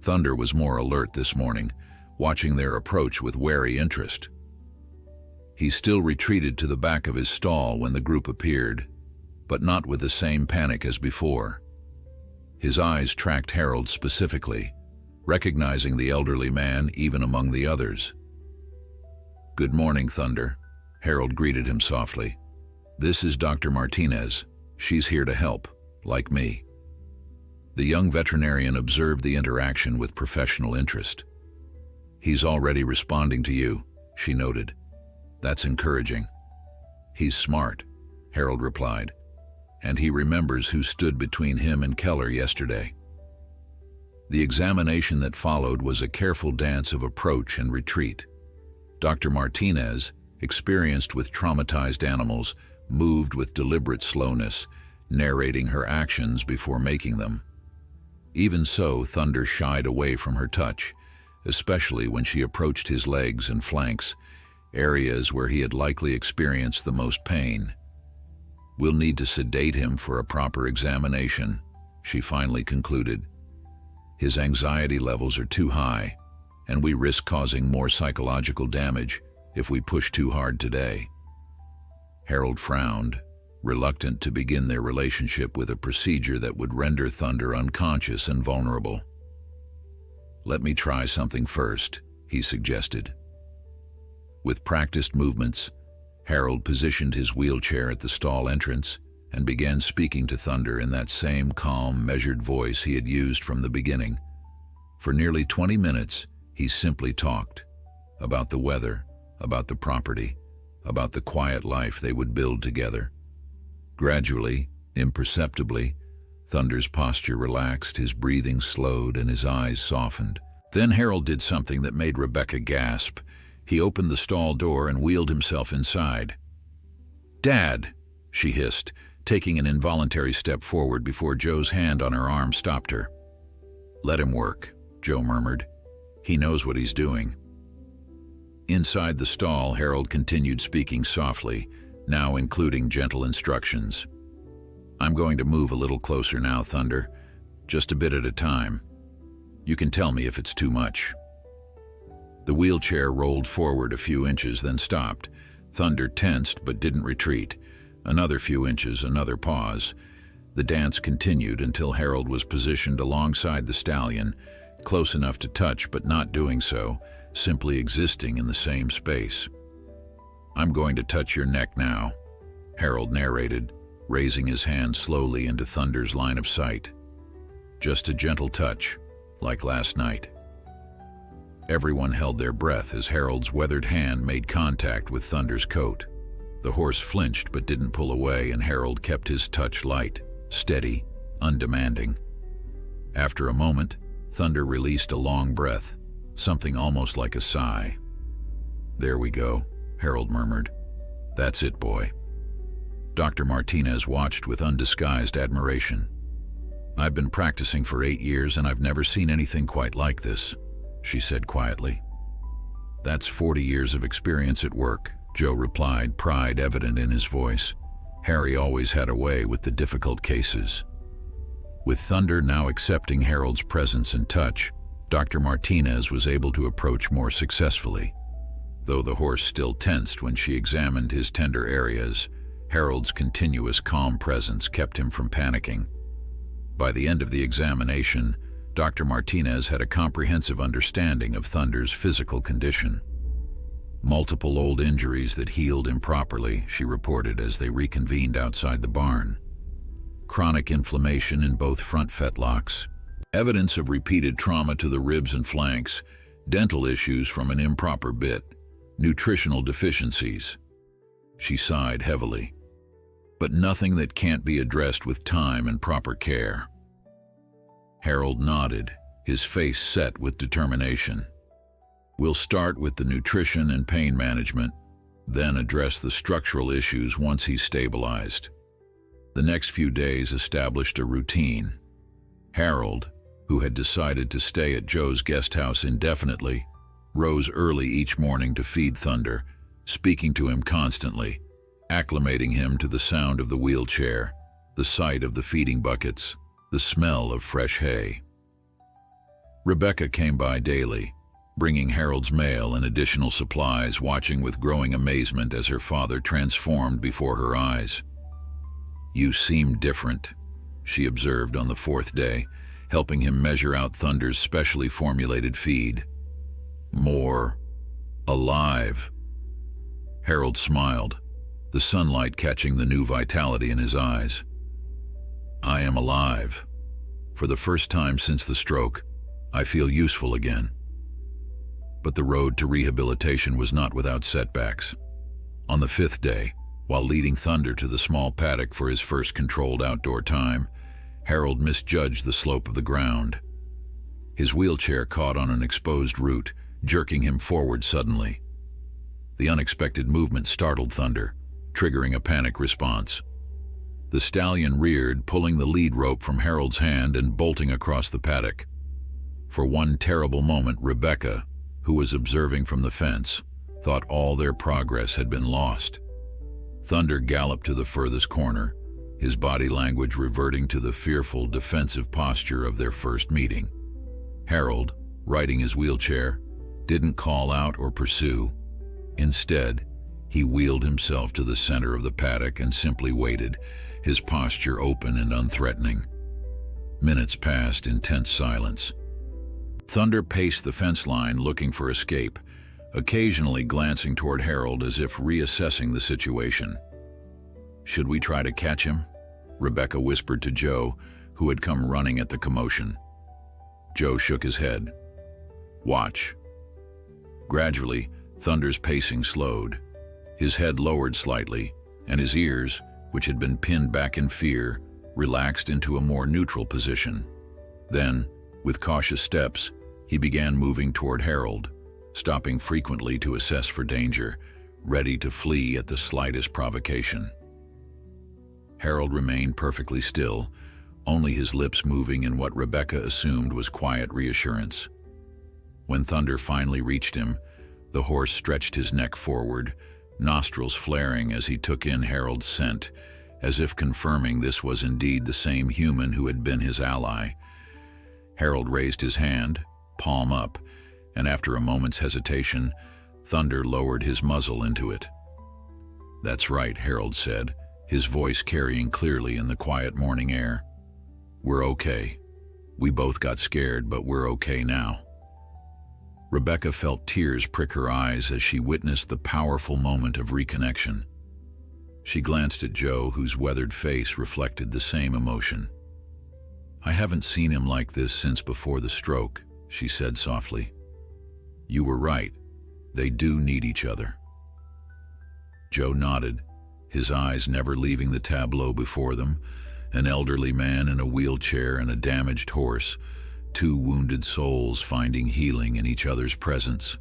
Thunder was more alert this morning, watching their approach with wary interest. He still retreated to the back of his stall when the group appeared, but not with the same panic as before. His eyes tracked Harold specifically, recognizing the elderly man even among the others. Good morning, Thunder, Harold greeted him softly. This is Dr. Martinez. She's here to help, like me. The young veterinarian observed the interaction with professional interest. He's already responding to you, she noted. That's encouraging. He's smart, Harold replied, and he remembers who stood between him and Keller yesterday. The examination that followed was a careful dance of approach and retreat. Dr. Martinez, experienced with traumatized animals, moved with deliberate slowness, narrating her actions before making them. Even so, Thunder shied away from her touch, especially when she approached his legs and flanks, areas where he had likely experienced the most pain. We'll need to sedate him for a proper examination, she finally concluded. His anxiety levels are too high, and we risk causing more psychological damage if we push too hard today. Harold frowned, reluctant to begin their relationship with a procedure that would render Thunder unconscious and vulnerable. Let me try something first, he suggested. With practiced movements, Harold positioned his wheelchair at the stall entrance and began speaking to Thunder in that same calm, measured voice he had used from the beginning. For nearly 20 minutes, he simply talked about the weather, about the property, about the quiet life they would build together. Gradually, imperceptibly, Thunder's posture relaxed, his breathing slowed, and his eyes softened. Then Harold did something that made Rebecca gasp. He opened the stall door and wheeled himself inside. "Dad," she hissed, taking an involuntary step forward before Joe's hand on her arm stopped her. "Let him work," Joe murmured. "He knows what he's doing." Inside the stall, Harold continued speaking softly, now including gentle instructions. "I'm going to move a little closer now, Thunder, just a bit at a time. You can tell me if it's too much." The wheelchair rolled forward a few inches, then stopped. Thunder tensed but didn't retreat. Another few inches, another pause. The dance continued until Harold was positioned alongside the stallion, close enough to touch but not doing so, simply existing in the same space. "I'm going to touch your neck now," Harold narrated, raising his hand slowly into Thunder's line of sight. "Just a gentle touch, like last night." Everyone held their breath as Harold's weathered hand made contact with Thunder's coat. The horse flinched but didn't pull away, and Harold kept his touch light, steady, undemanding. After a moment, Thunder released a long breath, something almost like a sigh. "There we go," Harold murmured. "That's it, boy." Dr. Martinez watched with undisguised admiration. "I've been practicing for 8 years and I've never seen anything quite like this," she said quietly. "That's 40 years of experience at work," Joe replied, pride evident in his voice. Harry always had a way with the difficult cases. With Thunder now accepting Harold's presence and touch, Dr. Martinez was able to approach more successfully. Though the horse still tensed when she examined his tender areas, Harold's continuous calm presence kept him from panicking. By the end of the examination, Dr. Martinez had a comprehensive understanding of Thunder's physical condition. Multiple old injuries that healed improperly, she reported as they reconvened outside the barn. Chronic inflammation in both front fetlocks, evidence of repeated trauma to the ribs and flanks, dental issues from an improper bit, nutritional deficiencies. She sighed heavily. But nothing that can't be addressed with time and proper care. Harold nodded, his face set with determination. We'll start with the nutrition and pain management, then address the structural issues once he's stabilized. The next few days established a routine. Harold, who had decided to stay at Joe's guest house indefinitely, rose early each morning to feed Thunder, speaking to him constantly, acclimating him to the sound of the wheelchair, the sight of the feeding buckets, the smell of fresh hay. Rebecca came by daily, bringing Harold's mail and additional supplies, watching with growing amazement as her father transformed before her eyes. "You seem different," she observed on the fourth day, helping him measure out Thunder's specially formulated feed. "More alive." Harold smiled, the sunlight catching the new vitality in his eyes. "I am alive. For the first time since the stroke, I feel useful again." But the road to rehabilitation was not without setbacks. On the fifth day, while leading Thunder to the small paddock for his first controlled outdoor time, Harold misjudged the slope of the ground. His wheelchair caught on an exposed root, jerking him forward suddenly. The unexpected movement startled Thunder, triggering a panic response. The stallion reared, pulling the lead rope from Harold's hand and bolting across the paddock. For one terrible moment, Rebecca, who was observing from the fence, thought all their progress had been lost. Thunder galloped to the furthest corner, his body language reverting to the fearful, defensive posture of their first meeting. Harold, riding his wheelchair, didn't call out or pursue. Instead, he wheeled himself to the center of the paddock and simply waited, his posture open and unthreatening. Minutes passed in tense silence. Thunder paced the fence line looking for escape, occasionally glancing toward Harold as if reassessing the situation. "Should we try to catch him?" Rebecca whispered to Joe, who had come running at the commotion. Joe shook his head. "Watch." Gradually, Thunder's pacing slowed. His head lowered slightly, and his ears, which had been pinned back in fear, relaxed into a more neutral position. Then, with cautious steps, he began moving toward Harold, stopping frequently to assess for danger, ready to flee at the slightest provocation. Harold remained perfectly still, only his lips moving in what Rebecca assumed was quiet reassurance. When Thunder finally reached him, the horse stretched his neck forward, nostrils flaring as he took in Harold's scent, as if confirming this was indeed the same human who had been his ally. Harold raised his hand, palm up, and after a moment's hesitation, Thunder lowered his muzzle into it. "That's right," Harold said, his voice carrying clearly in the quiet morning air. "We're okay. We both got scared, but we're okay now." Rebecca felt tears prick her eyes as she witnessed the powerful moment of reconnection. She glanced at Joe, whose weathered face reflected the same emotion. "I haven't seen him like this since before the stroke," she said softly. "You were right. They do need each other." Joe nodded, his eyes never leaving the tableau before them, an elderly man in a wheelchair and a damaged horse, two wounded souls finding healing in each other's presence.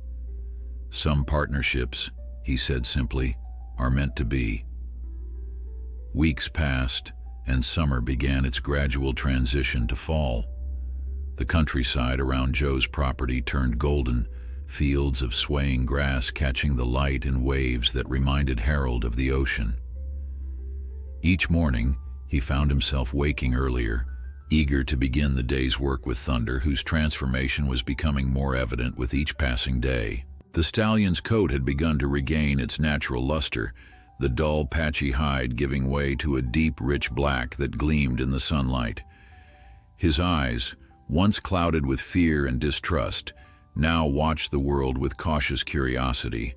"Some partnerships," he said simply, "are meant to be." Weeks passed, and summer began its gradual transition to fall. The countryside around Joe's property turned golden, fields of swaying grass catching the light in waves that reminded Harold of the ocean. Each morning, he found himself waking earlier, eager to begin the day's work with Thunder, whose transformation was becoming more evident with each passing day. The stallion's coat had begun to regain its natural luster, the dull, patchy hide giving way to a deep, rich black that gleamed in the sunlight. His eyes, once clouded with fear and distrust, now watched the world with cautious curiosity.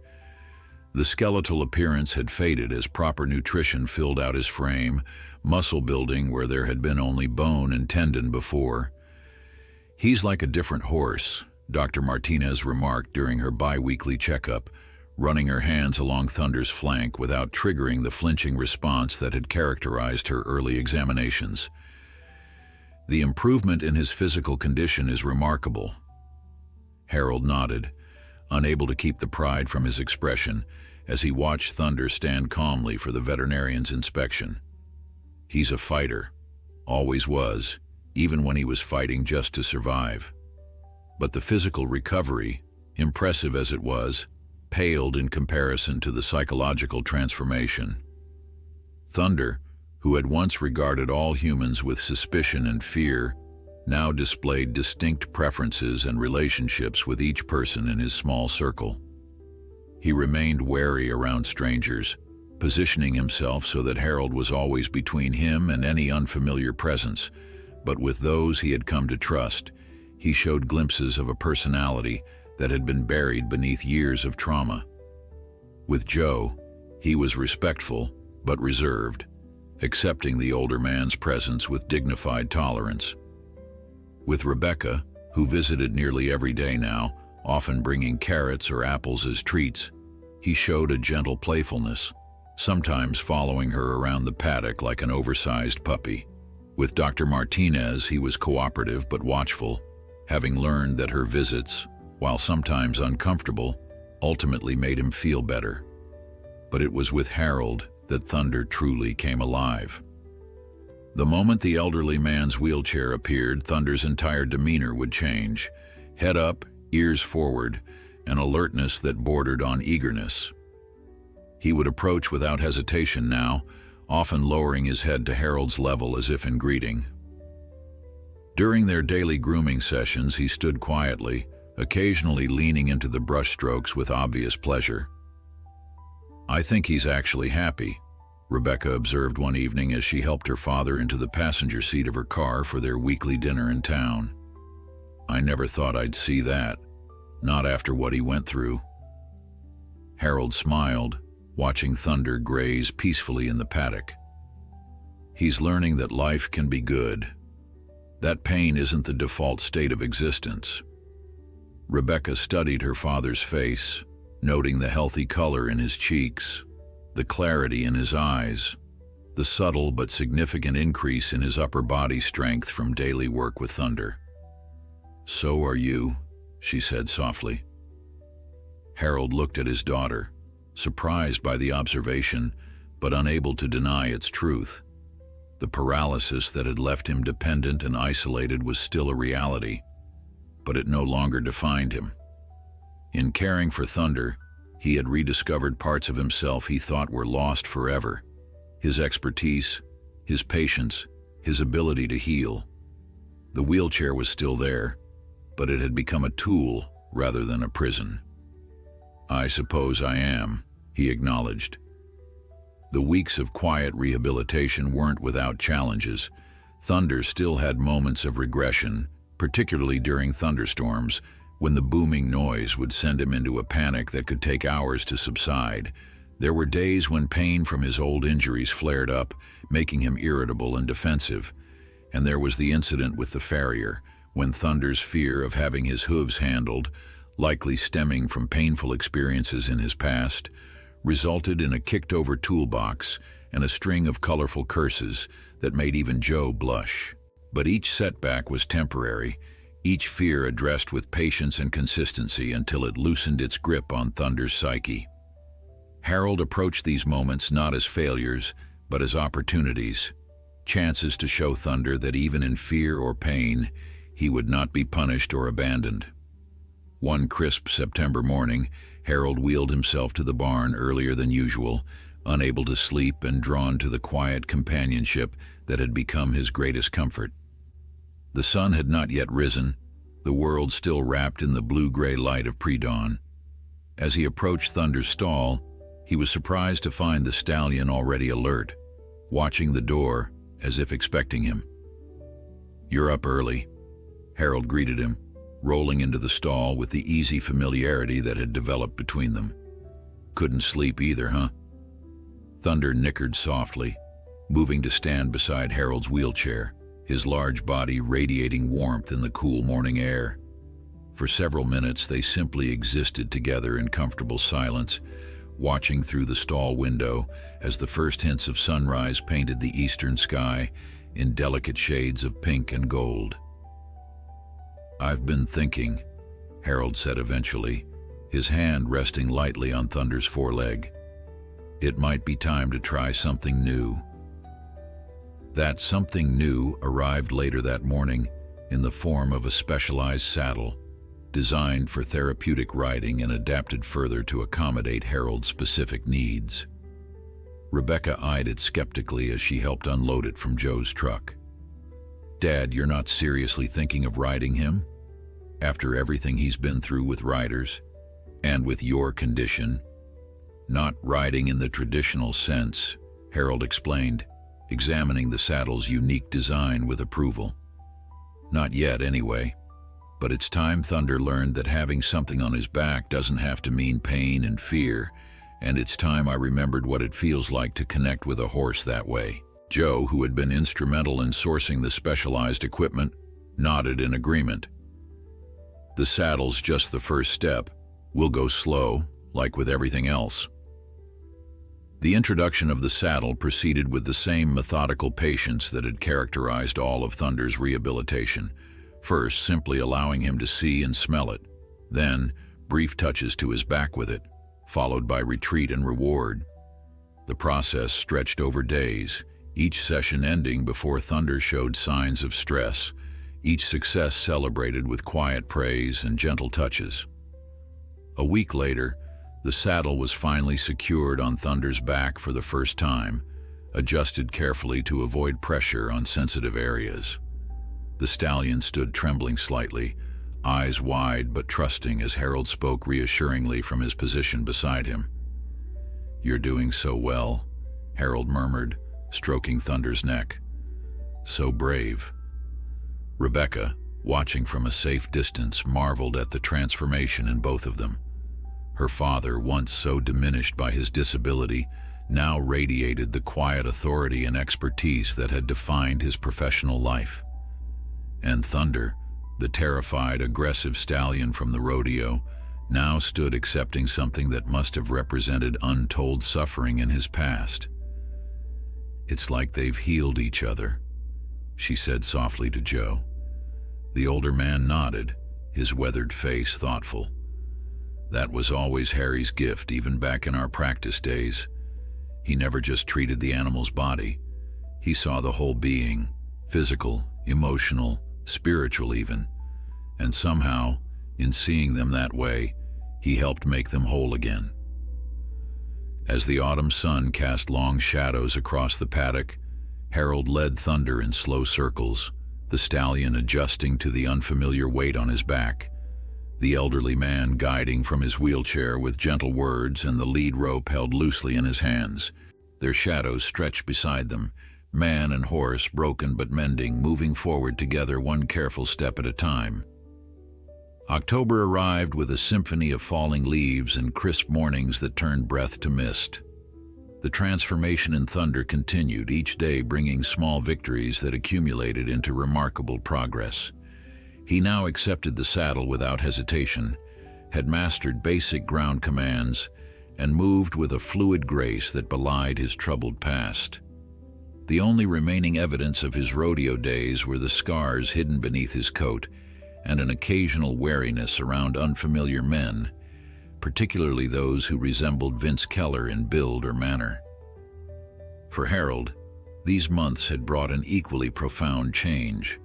The skeletal appearance had faded as proper nutrition filled out his frame, muscle building where there had been only bone and tendon before. "He's like a different horse," Dr. Martinez remarked during her bi-weekly checkup, running her hands along Thunder's flank without triggering the flinching response that had characterized her early examinations. The improvement in his physical condition is remarkable. Harold nodded, unable to keep the pride from his expression as he watched Thunder stand calmly for the veterinarian's inspection. He's a fighter, always was, even when he was fighting just to survive. But the physical recovery, impressive as it was, paled in comparison to the psychological transformation. Thunder, who had once regarded all humans with suspicion and fear, now displayed distinct preferences and relationships with each person in his small circle. He remained wary around strangers, positioning himself so that Harold was always between him and any unfamiliar presence, but with those he had come to trust, he showed glimpses of a personality that had been buried beneath years of trauma. With Joe, he was respectful but reserved, accepting the older man's presence with dignified tolerance. With Rebecca, who visited nearly every day now, often bringing carrots or apples as treats, he showed a gentle playfulness, sometimes following her around the paddock like an oversized puppy. With Dr. Martinez, he was cooperative but watchful, having learned that her visits, while sometimes uncomfortable, ultimately made him feel better. But it was with Harold that Thunder truly came alive. The moment the elderly man's wheelchair appeared, Thunder's entire demeanor would change. Head up, ears forward, an alertness that bordered on eagerness. He would approach without hesitation now, often lowering his head to Harold's level as if in greeting. During their daily grooming sessions, he stood quietly, occasionally leaning into the brushstrokes with obvious pleasure. "I think he's actually happy," Rebecca observed one evening as she helped her father into the passenger seat of her car for their weekly dinner in town. "I never thought I'd see that, not after what he went through." Harold smiled, watching Thunder graze peacefully in the paddock. "He's learning that life can be good. That pain isn't the default state of existence." Rebecca studied her father's face, noting the healthy color in his cheeks, the clarity in his eyes, the subtle but significant increase in his upper body strength from daily work with Thunder. "So are you," she said softly. Harold looked at his daughter, surprised by the observation, but unable to deny its truth. The paralysis that had left him dependent and isolated was still a reality, but it no longer defined him. In caring for Thunder, he had rediscovered parts of himself he thought were lost forever. His expertise, his patience, his ability to heal. The wheelchair was still there, but it had become a tool rather than a prison. "I suppose I am," he acknowledged. The weeks of quiet rehabilitation weren't without challenges. Thunder still had moments of regression, particularly during thunderstorms, when the booming noise would send him into a panic that could take hours to subside. There were days when pain from his old injuries flared up, making him irritable and defensive. And there was the incident with the farrier, when Thunder's fear of having his hooves handled, likely stemming from painful experiences in his past, resulted in a kicked-over toolbox and a string of colorful curses that made even Joe blush. But each setback was temporary, each fear addressed with patience and consistency until it loosened its grip on Thunder's psyche. Harold approached these moments not as failures, but as opportunities, chances to show Thunder that even in fear or pain, he would not be punished or abandoned. One crisp September morning, Harold wheeled himself to the barn earlier than usual, unable to sleep and drawn to the quiet companionship that had become his greatest comfort. The sun had not yet risen, the world still wrapped in the blue-gray light of pre-dawn. As he approached Thunder's stall, he was surprised to find the stallion already alert, watching the door as if expecting him. "You're up early," Harold greeted him, rolling into the stall with the easy familiarity that had developed between them. "Couldn't sleep either, huh?" Thunder nickered softly, moving to stand beside Harold's wheelchair, his large body radiating warmth in the cool morning air. For several minutes they simply existed together in comfortable silence, watching through the stall window as the first hints of sunrise painted the eastern sky in delicate shades of pink and gold. "I've been thinking," Harold said eventually, his hand resting lightly on Thunder's foreleg. "It might be time to try something new." That something new arrived later that morning in the form of a specialized saddle, designed for therapeutic riding and adapted further to accommodate Harold's specific needs. Rebecca eyed it skeptically as she helped unload it from Joe's truck. "Dad, you're not seriously thinking of riding him? After everything he's been through with riders, and with your condition?" "Not riding in the traditional sense," Harold explained, examining the saddle's unique design with approval. "Not yet, anyway. But it's time Thunder learned that having something on his back doesn't have to mean pain and fear, and it's time I remembered what it feels like to connect with a horse that way." Joe, who had been instrumental in sourcing the specialized equipment, nodded in agreement. "The saddle's just the first step. We'll go slow, like with everything else." The introduction of the saddle proceeded with the same methodical patience that had characterized all of Thunder's rehabilitation. First, simply allowing him to see and smell it. Then, brief touches to his back with it, followed by retreat and reward. The process stretched over days, each session ending before Thunder showed signs of stress, each success celebrated with quiet praise and gentle touches. A week later, the saddle was finally secured on Thunder's back for the first time, adjusted carefully to avoid pressure on sensitive areas. The stallion stood trembling slightly, eyes wide but trusting as Harold spoke reassuringly from his position beside him. "You're doing so well," Harold murmured, stroking Thunder's neck. "So brave." Rebecca, watching from a safe distance, marveled at the transformation in both of them. Her father, once so diminished by his disability, now radiated the quiet authority and expertise that had defined his professional life. And Thunder, the terrified, aggressive stallion from the rodeo, now stood accepting something that must have represented untold suffering in his past. "It's like they've healed each other," she said softly to Joe. The older man nodded, his weathered face thoughtful. "That was always Harry's gift, even back in our practice days. He never just treated the animal's body. He saw the whole being, physical, emotional, spiritual even. And somehow, in seeing them that way, he helped make them whole again." As the autumn sun cast long shadows across the paddock, Harold led Thunder in slow circles, the stallion adjusting to the unfamiliar weight on his back, the elderly man guiding from his wheelchair with gentle words and the lead rope held loosely in his hands. Their shadows stretched beside them, man and horse broken but mending, moving forward together one careful step at a time. October arrived with a symphony of falling leaves and crisp mornings that turned breath to mist. The transformation in Thunder continued, each day bringing small victories that accumulated into remarkable progress. He now accepted the saddle without hesitation, had mastered basic ground commands, and moved with a fluid grace that belied his troubled past. The only remaining evidence of his rodeo days were the scars hidden beneath his coat and an occasional wariness around unfamiliar men, particularly those who resembled Vince Keller in build or manner. For Harold, these months had brought an equally profound change.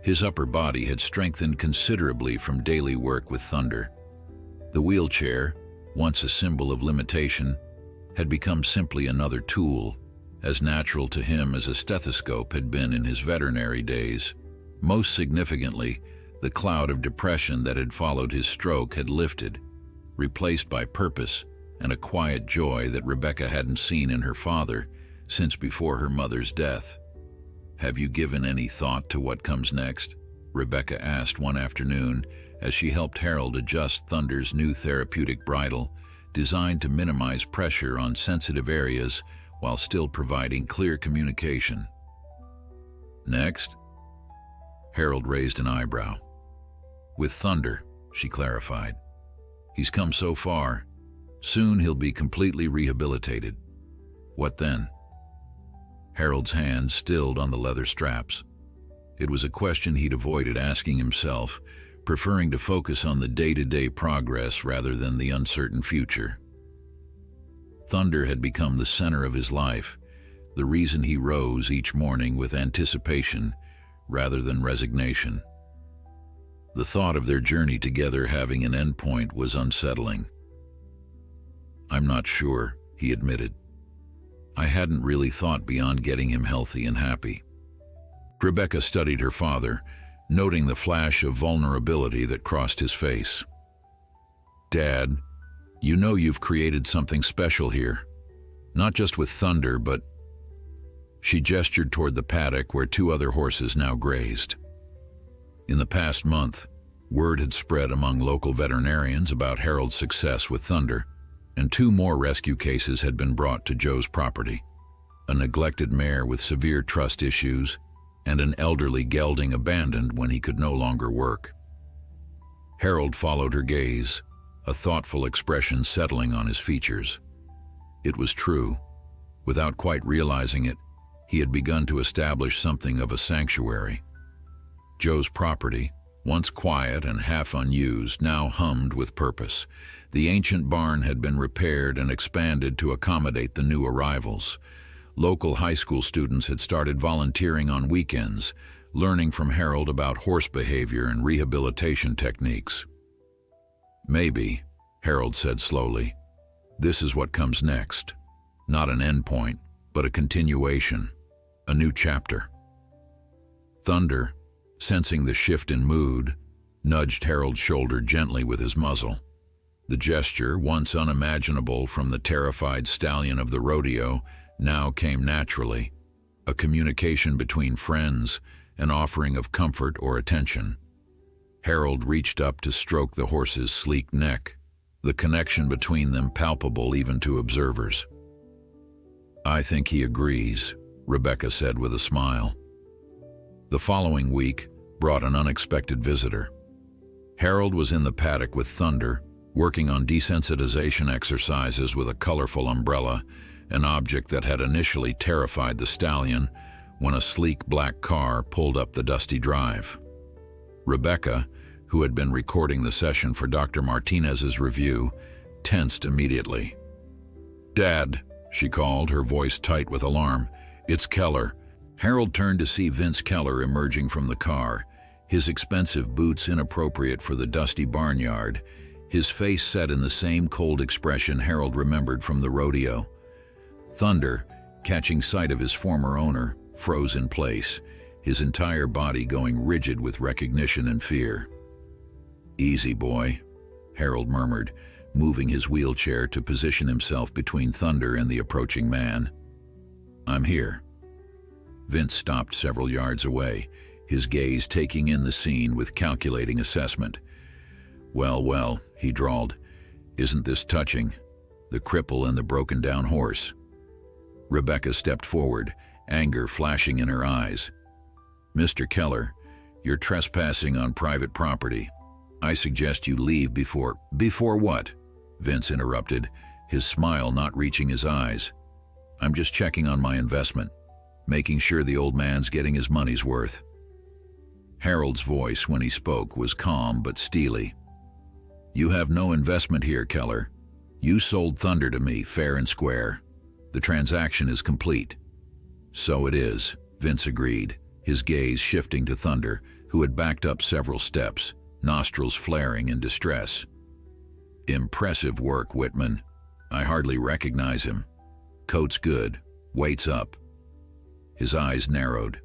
His upper body had strengthened considerably from daily work with Thunder. The wheelchair, once a symbol of limitation, had become simply another tool, as natural to him as a stethoscope had been in his veterinary days. Most significantly, the cloud of depression that had followed his stroke had lifted, replaced by purpose and a quiet joy that Rebecca hadn't seen in her father since before her mother's death. "Have you given any thought to what comes next?" Rebecca asked one afternoon as she helped Harold adjust Thunder's new therapeutic bridle, designed to minimize pressure on sensitive areas while still providing clear communication. "Next?" Harold raised an eyebrow. "With Thunder," she clarified. "He's come so far. Soon he'll be completely rehabilitated. What then?" Harold's hand stilled on the leather straps. It was a question he'd avoided asking himself, preferring to focus on the day-to-day progress rather than the uncertain future. Thunder had become the center of his life, the reason he rose each morning with anticipation rather than resignation. The thought of their journey together having an endpoint was unsettling. "I'm not sure," he admitted. "I hadn't really thought beyond getting him healthy and happy." Rebecca studied her father, noting the flash of vulnerability that crossed his face. "Dad, you know you've created something special here. Not just with Thunder, but..." She gestured toward the paddock where 2 other horses now grazed. In the past month, word had spread among local veterinarians about Harold's success with Thunder, and 2 more rescue cases had been brought to Joe's property. A neglected mare with severe trust issues, and an elderly gelding abandoned when he could no longer work. Harold followed her gaze, a thoughtful expression settling on his features. It was true. Without quite realizing it, he had begun to establish something of a sanctuary. Joe's property, once quiet and half unused, now hummed with purpose. The ancient barn had been repaired and expanded to accommodate the new arrivals. Local high school students had started volunteering on weekends, learning from Harold about horse behavior and rehabilitation techniques. "Maybe," Harold said slowly, "this is what comes next. Not an endpoint, but a continuation, a new chapter." Thunder, sensing the shift in mood, nudged Harold's shoulder gently with his muzzle. The gesture, once unimaginable from the terrified stallion of the rodeo, now came naturally, a communication between friends, an offering of comfort or attention. Harold reached up to stroke the horse's sleek neck, the connection between them palpable even to observers. "I think he agrees," Rebecca said with a smile. The following week brought an unexpected visitor. Harold was in the paddock with Thunder, working on desensitization exercises with a colorful umbrella, an object that had initially terrified the stallion, when a sleek black car pulled up the dusty drive. Rebecca, who had been recording the session for Dr. Martinez's review, tensed immediately. "Dad," she called, her voice tight with alarm. "It's Keller." Harold turned to see Vince Keller emerging from the car, his expensive boots inappropriate for the dusty barnyard, his face set in the same cold expression Harold remembered from the rodeo. Thunder, catching sight of his former owner, froze in place, his entire body going rigid with recognition and fear. "Easy, boy," Harold murmured, moving his wheelchair to position himself between Thunder and the approaching man. "I'm here." Vince stopped several yards away, his gaze taking in the scene with calculating assessment. Well, he drawled. "Isn't this touching? The cripple and the broken-down horse." Rebecca stepped forward, anger flashing in her eyes. "Mr. Keller, you're trespassing on private property. I suggest you leave before..." "Before what?" Vince interrupted, his smile not reaching his eyes. "I'm just checking on my investment, making sure the old man's getting his money's worth." Harold's voice, when he spoke, was calm but steely. "You have no investment here, Keller. You sold Thunder to me, fair and square. The transaction is complete." "So it is," Vince agreed, his gaze shifting to Thunder, who had backed up several steps, nostrils flaring in distress. "Impressive work, Whitman. I hardly recognize him. Coat's good, weight's up." His eyes narrowed.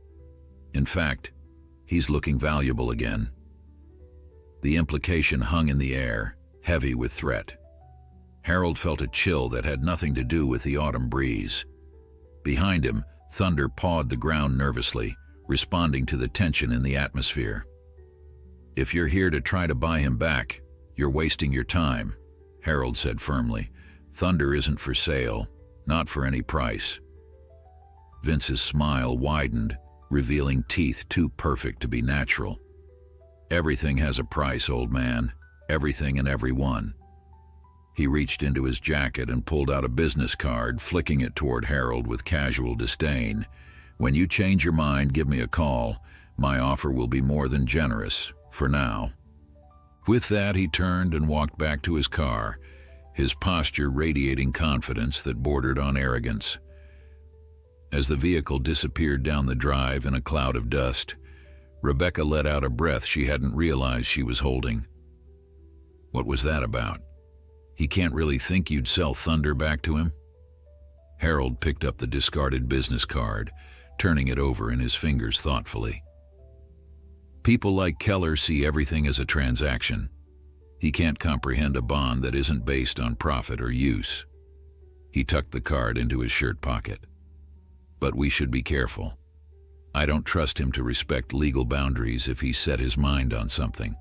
"In fact, he's looking valuable again." The implication hung in the air, heavy with threat. Harold felt a chill that had nothing to do with the autumn breeze. Behind him, Thunder pawed the ground nervously, responding to the tension in the atmosphere. "If you're here to try to buy him back, you're wasting your time," Harold said firmly. "Thunder isn't for sale, not for any price." Vince's smile widened, revealing teeth too perfect to be natural. "Everything has a price, old man. Everything and everyone." He reached into his jacket and pulled out a business card, flicking it toward Harold with casual disdain. "When you change your mind, give me a call. My offer will be more than generous, for now." With that, he turned and walked back to his car, his posture radiating confidence that bordered on arrogance. As the vehicle disappeared down the drive in a cloud of dust, Rebecca let out a breath she hadn't realized she was holding. What was that about? He can't really think you'd sell Thunder back to him? Harold picked up the discarded business card, turning it over in his fingers thoughtfully. People like Keller see everything as a transaction. He can't comprehend a bond that isn't based on profit or use. He tucked the card into his shirt pocket. But we should be careful. I don't trust him to respect legal boundaries if he set his mind on something.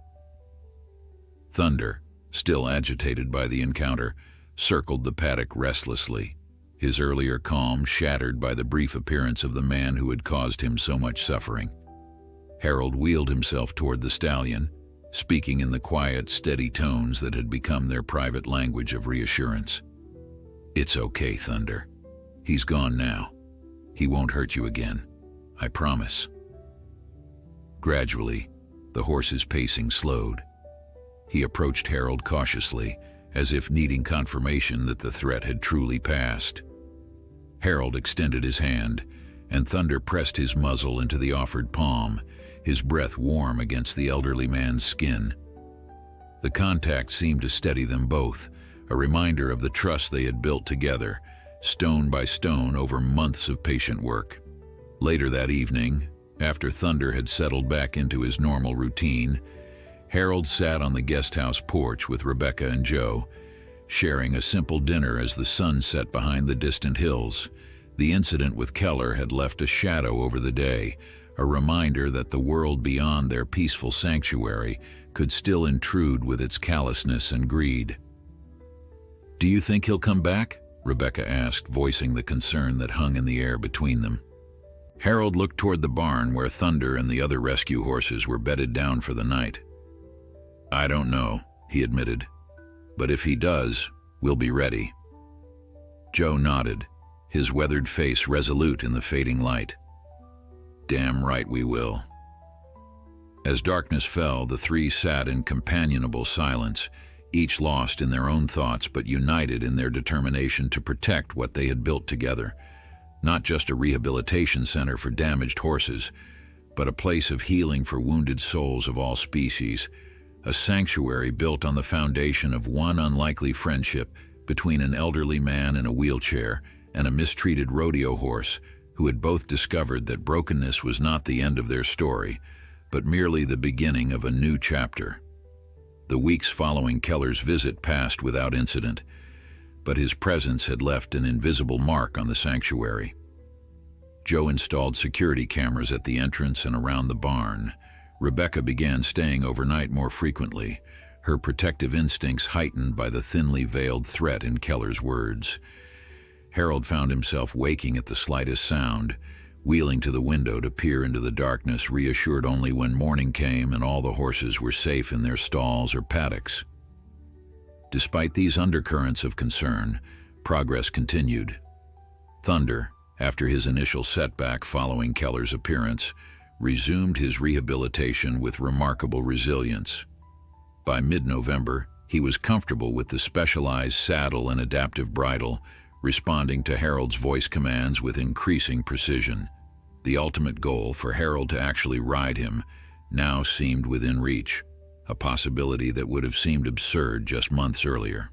Thunder, still agitated by the encounter, circled the paddock restlessly, his earlier calm shattered by the brief appearance of the man who had caused him so much suffering. Harold wheeled himself toward the stallion, speaking in the quiet, steady tones that had become their private language of reassurance. "It's okay, Thunder. He's gone now. He won't hurt you again. I promise." Gradually, the horse's pacing slowed. He approached Harold cautiously, as if needing confirmation that the threat had truly passed. Harold extended his hand, and Thunder pressed his muzzle into the offered palm, his breath warm against the elderly man's skin. The contact seemed to steady them both, a reminder of the trust they had built together, stone by stone over months of patient work. Later that evening, after Thunder had settled back into his normal routine, Harold sat on the guest house porch with Rebecca and Joe, sharing a simple dinner as the sun set behind the distant hills. The incident with Keller had left a shadow over the day, a reminder that the world beyond their peaceful sanctuary could still intrude with its callousness and greed. "Do you think he'll come back?" Rebecca asked, voicing the concern that hung in the air between them. Harold looked toward the barn where Thunder and the other rescue horses were bedded down for the night. "I don't know," he admitted. "But if he does, we'll be ready." Joe nodded, his weathered face resolute in the fading light. "Damn right we will." As darkness fell, the three sat in companionable silence, each lost in their own thoughts but united in their determination to protect what they had built together. Not just a rehabilitation center for damaged horses, but a place of healing for wounded souls of all species, a sanctuary built on the foundation of one unlikely friendship between an elderly man in a wheelchair and a mistreated rodeo horse who had both discovered that brokenness was not the end of their story, but merely the beginning of a new chapter. The weeks following Keller's visit passed without incident, but his presence had left an invisible mark on the sanctuary. Joe installed security cameras at the entrance and around the barn. Rebecca began staying overnight more frequently, her protective instincts heightened by the thinly veiled threat in Keller's words. Harold found himself waking at the slightest sound, wheeling to the window to peer into the darkness, reassured only when morning came and all the horses were safe in their stalls or paddocks. Despite these undercurrents of concern, progress continued. Thunder, after his initial setback following Keller's appearance, resumed his rehabilitation with remarkable resilience. By mid-November, he was comfortable with the specialized saddle and adaptive bridle, responding to Harold's voice commands with increasing precision. The ultimate goal, for Harold to actually ride him, now seemed within reach, a possibility that would have seemed absurd just months earlier.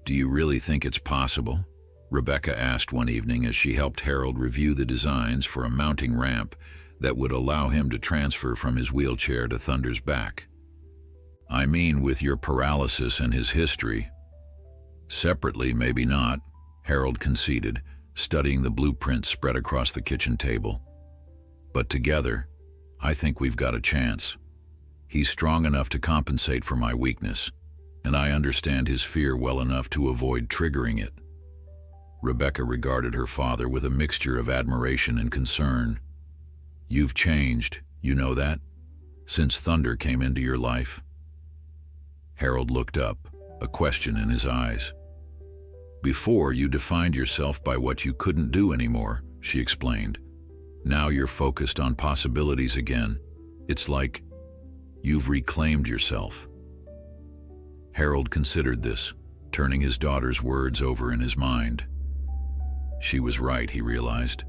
"Do you really think it's possible?" Rebecca asked one evening as she helped Harold review the designs for a mounting ramp that would allow him to transfer from his wheelchair to Thunder's back. "I mean, with your paralysis and his history." "Separately, maybe not," Harold conceded, studying the blueprints spread across the kitchen table. "But together, I think we've got a chance. He's strong enough to compensate for my weakness, and I understand his fear well enough to avoid triggering it." Rebecca regarded her father with a mixture of admiration and concern. "You've changed, you know that, since Thunder came into your life?" Harold looked up, a question in his eyes. "Before, you defined yourself by what you couldn't do anymore," she explained. "Now you're focused on possibilities again. It's like you've reclaimed yourself." Harold considered this, turning his daughter's words over in his mind. She was right, he realized.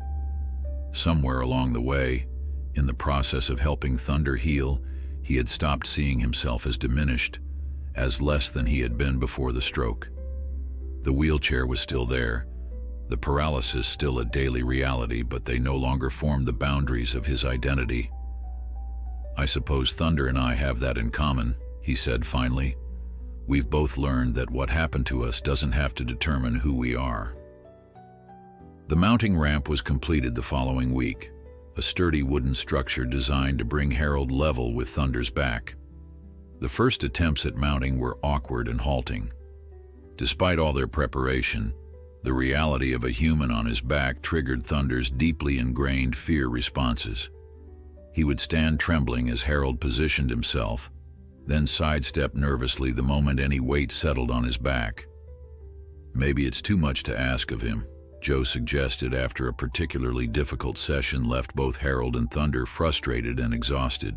Somewhere along the way, in the process of helping Thunder heal, he had stopped seeing himself as diminished, as less than he had been before the stroke. The wheelchair was still there, the paralysis still a daily reality, but they no longer formed the boundaries of his identity. "I suppose Thunder and I have that in common," he said finally. "We've both learned that what happened to us doesn't have to determine who we are." The mounting ramp was completed the following week, a sturdy wooden structure designed to bring Harold level with Thunder's back. The first attempts at mounting were awkward and halting. Despite all their preparation, the reality of a human on his back triggered Thunder's deeply ingrained fear responses. He would stand trembling as Harold positioned himself, then sidestep nervously the moment any weight settled on his back. "Maybe it's too much to ask of him," Joe suggested after a particularly difficult session left both Harold and Thunder frustrated and exhausted.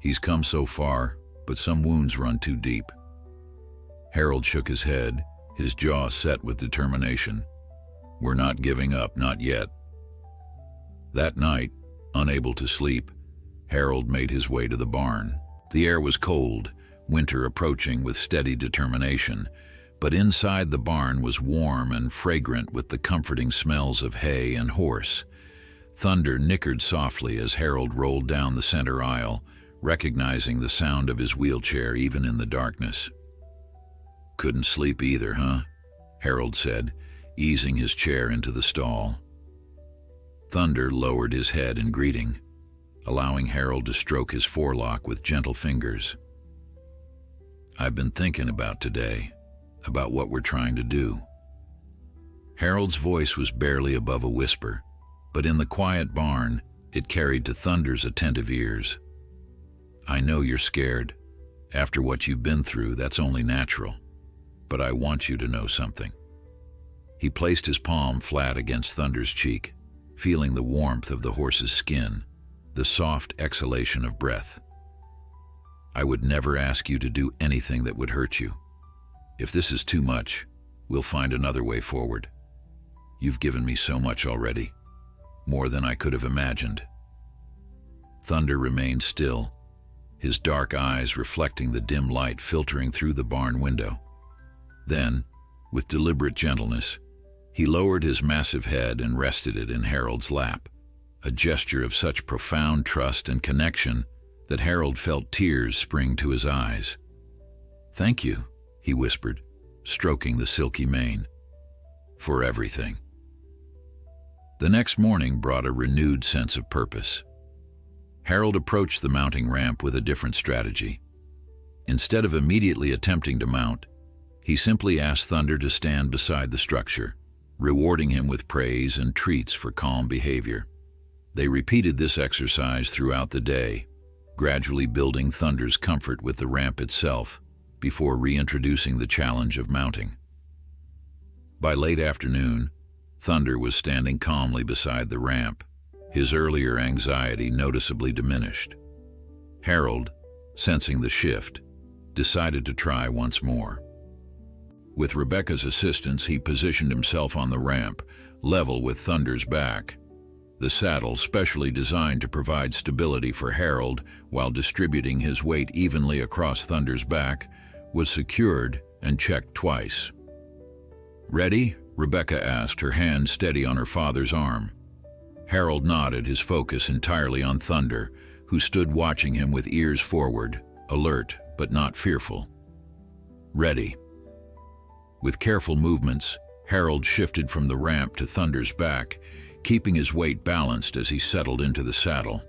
"He's come so far, but some wounds run too deep." Harold shook his head, his jaw set with determination. "We're not giving up, not yet." That night, unable to sleep, Harold made his way to the barn. The air was cold, winter approaching with steady determination, but inside the barn was warm and fragrant with the comforting smells of hay and horse. Thunder nickered softly as Harold rolled down the center aisle, recognizing the sound of his wheelchair even in the darkness. "Couldn't sleep either, huh?" Harold said, easing his chair into the stall. Thunder lowered his head in greeting, allowing Harold to stroke his forelock with gentle fingers. "I've been thinking about today, about what we're trying to do." Harold's voice was barely above a whisper, but in the quiet barn, it carried to Thunder's attentive ears. "I know you're scared. After what you've been through, that's only natural. But I want you to know something." He placed his palm flat against Thunder's cheek, feeling the warmth of the horse's skin, the soft exhalation of breath. "I would never ask you to do anything that would hurt you. If this is too much, we'll find another way forward. You've given me so much already, more than I could have imagined." Thunder remained still, his dark eyes reflecting the dim light filtering through the barn window. Then, with deliberate gentleness, he lowered his massive head and rested it in Harold's lap, a gesture of such profound trust and connection that Harold felt tears spring to his eyes. "Thank you," he whispered, stroking the silky mane, "for everything." The next morning brought a renewed sense of purpose. Harold approached the mounting ramp with a different strategy. Instead of immediately attempting to mount, he simply asked Thunder to stand beside the structure, rewarding him with praise and treats for calm behavior. They repeated this exercise throughout the day, gradually building Thunder's comfort with the ramp itself before reintroducing the challenge of mounting. By late afternoon, Thunder was standing calmly beside the ramp, his earlier anxiety noticeably diminished. Harold, sensing the shift, decided to try once more. With Rebecca's assistance, he positioned himself on the ramp, level with Thunder's back. The saddle, specially designed to provide stability for Harold while distributing his weight evenly across Thunder's back, was secured and checked twice. "Ready?" Rebecca asked, her hand steady on her father's arm. Harold nodded, his focus entirely on Thunder, who stood watching him with ears forward, alert but not fearful. "Ready." With careful movements, Harold shifted from the ramp to Thunder's back, keeping his weight balanced as he settled into the saddle.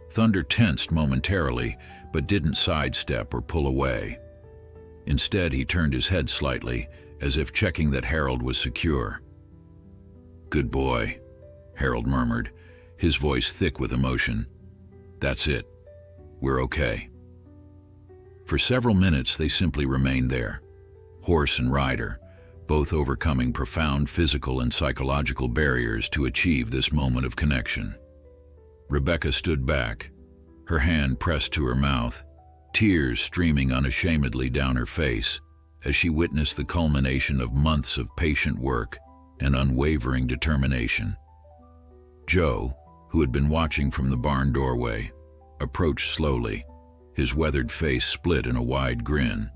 Thunder tensed momentarily, but didn't sidestep or pull away. Instead, he turned his head slightly, as if checking that Harold was secure. "Good boy," Harold murmured, his voice thick with emotion. "That's it. We're okay." For several minutes they simply remained there, horse and rider, both overcoming profound physical and psychological barriers to achieve this moment of connection. Rebecca stood back, her hand pressed to her mouth, tears streaming unashamedly down her face as she witnessed the culmination of months of patient work and unwavering determination. Joe, who had been watching from the barn doorway, approached slowly, his weathered face split in a wide grin.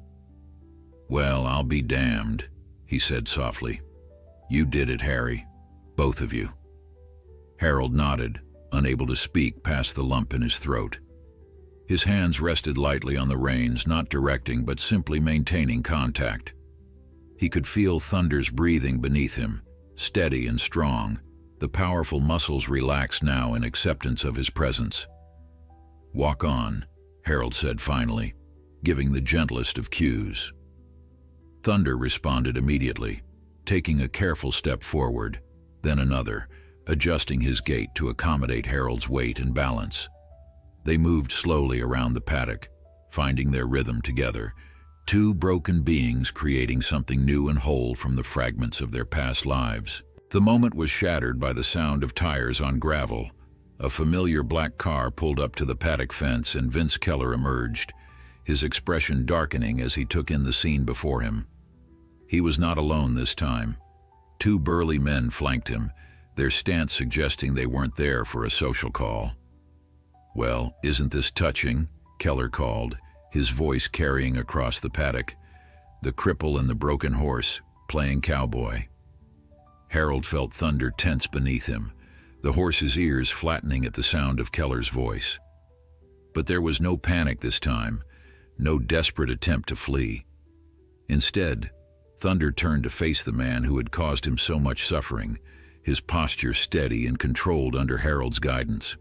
"Well, I'll be damned," he said softly. "You did it, Harry. Both of you." Harold nodded, unable to speak past the lump in his throat. His hands rested lightly on the reins, not directing but simply maintaining contact. He could feel Thunder's breathing beneath him, steady and strong, the powerful muscles relaxed now in acceptance of his presence. "Walk on," Harold said finally, giving the gentlest of cues. Thunder responded immediately, taking a careful step forward, then another, adjusting his gait to accommodate Harold's weight and balance. They moved slowly around the paddock, finding their rhythm together, two broken beings creating something new and whole from the fragments of their past lives. The moment was shattered by the sound of tires on gravel. A familiar black car pulled up to the paddock fence and Vince Keller emerged, his expression darkening as he took in the scene before him. He was not alone this time. Two burly men flanked him, their stance suggesting they weren't there for a social call. "Well, isn't this touching?" Keller called, his voice carrying across the paddock. The cripple and the broken horse, playing cowboy. Harold felt Thunder tense beneath him, the horse's ears flattening at the sound of Keller's voice. But there was no panic this time, no desperate attempt to flee. Instead, Thunder turned to face the man who had caused him so much suffering, his posture steady and controlled under Harold's guidance.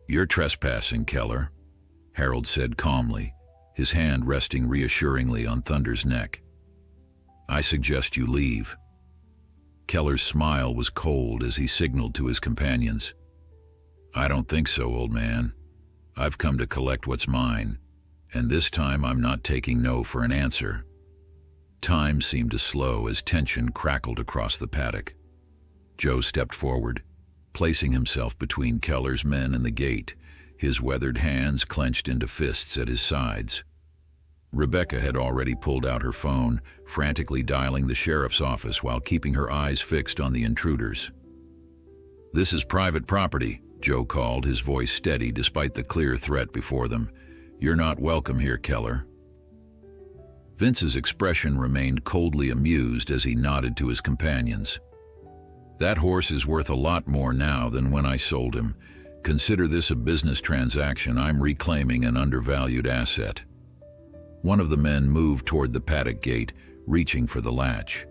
"You're trespassing, Keller," Harold said calmly, his hand resting reassuringly on Thunder's neck. "I suggest you leave." Keller's smile was cold as he signaled to his companions. "I don't think so, old man. I've come to collect what's mine, and this time I'm not taking no for an answer." Time seemed to slow as tension crackled across the paddock. Joe stepped forward, placing himself between Keller's men and the gate, his weathered hands clenched into fists at his sides. Rebecca had already pulled out her phone, frantically dialing the sheriff's office while keeping her eyes fixed on the intruders. "This is private property," Joe called, his voice steady despite the clear threat before them. "You're not welcome here, Keller." Vince's expression remained coldly amused as he nodded to his companions. "That horse is worth a lot more now than when I sold him. Consider this a business transaction. I'm reclaiming an undervalued asset." One of the men moved toward the paddock gate, reaching for the latch.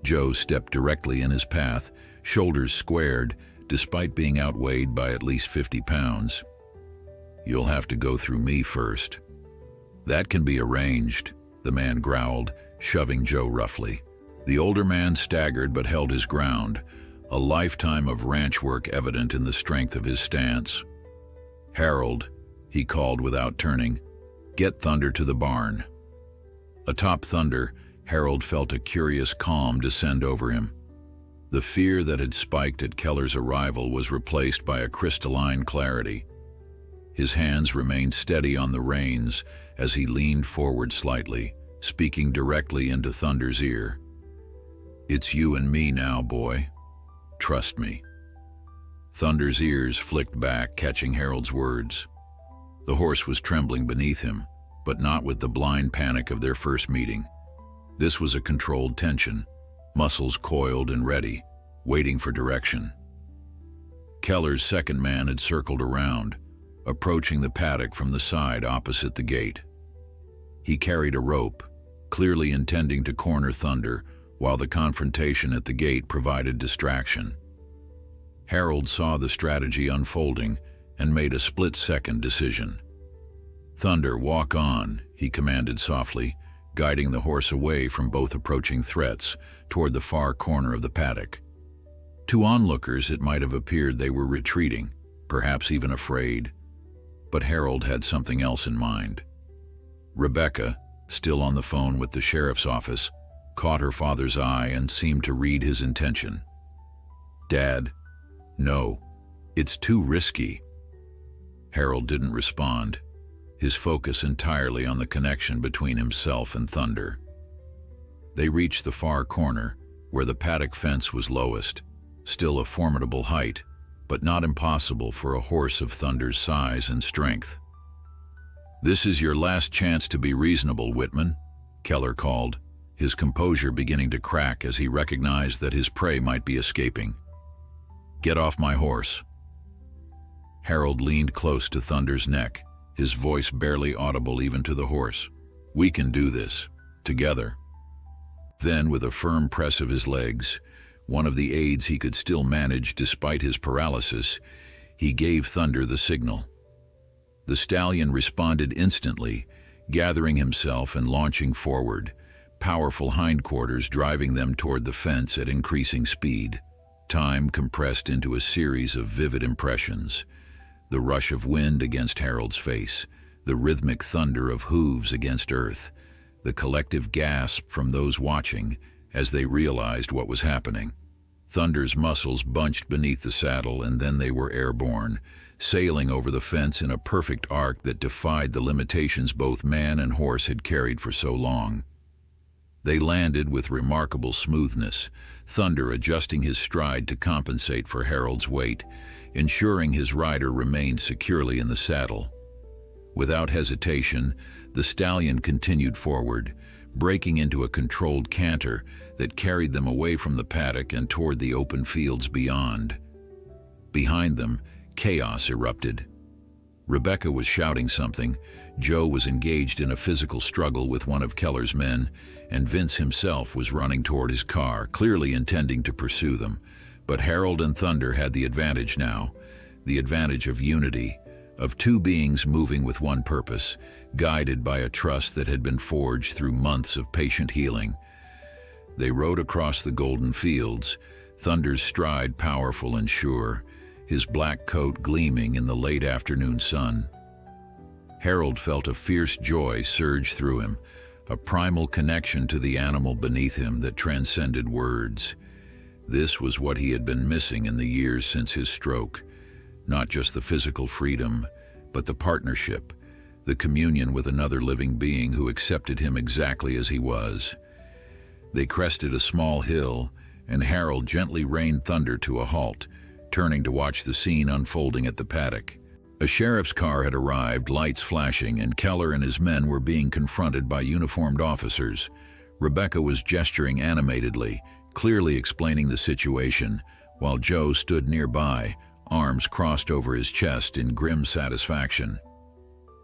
Joe stepped directly in his path, shoulders squared, despite being outweighed by at least 50 pounds. "You'll have to go through me first." "That can be arranged," the man growled, shoving Joe roughly. The older man staggered but held his ground, a lifetime of ranch work evident in the strength of his stance. "Harold," he called without turning, "get Thunder to the barn." Atop Thunder, Harold felt a curious calm descend over him. The fear that had spiked at Keller's arrival was replaced by a crystalline clarity. His hands remained steady on the reins as he leaned forward slightly, speaking directly into Thunder's ear. "It's you and me now, boy. Trust me." Thunder's ears flicked back, catching Harold's words. The horse was trembling beneath him, but not with the blind panic of their first meeting. This was a controlled tension, muscles coiled and ready, waiting for direction. Keller's second man had circled around, approaching the paddock from the side opposite the gate. He carried a rope, clearly intending to corner Thunder, while the confrontation at the gate provided distraction. Harold saw the strategy unfolding and made a split-second decision. "Thunder, walk on," he commanded softly, guiding the horse away from both approaching threats toward the far corner of the paddock. To onlookers, it might have appeared they were retreating, perhaps even afraid. But Harold had something else in mind. Rebecca, still on the phone with the sheriff's office, caught her father's eye and seemed to read his intention. "Dad, no, it's too risky." Harold didn't respond, his focus entirely on the connection between himself and Thunder. They reached the far corner, where the paddock fence was lowest, still a formidable height, but not impossible for a horse of Thunder's size and strength. "This is your last chance to be reasonable, Whitman," Keller called, his composure beginning to crack as he recognized that his prey might be escaping. "Get off my horse." Harold leaned close to Thunder's neck, his voice barely audible even to the horse. "We can do this, together." Then, with a firm press of his legs, one of the aids he could still manage despite his paralysis, he gave Thunder the signal. The stallion responded instantly, gathering himself and launching forward, powerful hindquarters driving them toward the fence at increasing speed. Time compressed into a series of vivid impressions. The rush of wind against Harold's face, the rhythmic thunder of hooves against earth, the collective gasp from those watching as they realized what was happening. Thunder's muscles bunched beneath the saddle, and then they were airborne, sailing over the fence in a perfect arc that defied the limitations both man and horse had carried for so long. They landed with remarkable smoothness, Thunder adjusting his stride to compensate for Harold's weight, ensuring his rider remained securely in the saddle. Without hesitation, the stallion continued forward, breaking into a controlled canter that carried them away from the paddock and toward the open fields beyond. Behind them, chaos erupted. Rebecca was shouting something, Joe was engaged in a physical struggle with one of Keller's men, and Vince himself was running toward his car, clearly intending to pursue them. But Harold and Thunder had the advantage now, the advantage of unity, of two beings moving with one purpose, guided by a trust that had been forged through months of patient healing. They rode across the golden fields, Thunder's stride powerful and sure, his black coat gleaming in the late afternoon sun. Harold felt a fierce joy surge through him, a primal connection to the animal beneath him that transcended words. This was what he had been missing in the years since his stroke. Not just the physical freedom, but the partnership, the communion with another living being who accepted him exactly as he was. They crested a small hill, and Harold gently reined Thunder to a halt, turning to watch the scene unfolding at the paddock. A sheriff's car had arrived, lights flashing, and Keller and his men were being confronted by uniformed officers. Rebecca was gesturing animatedly, clearly explaining the situation, while Joe stood nearby, arms crossed over his chest in grim satisfaction.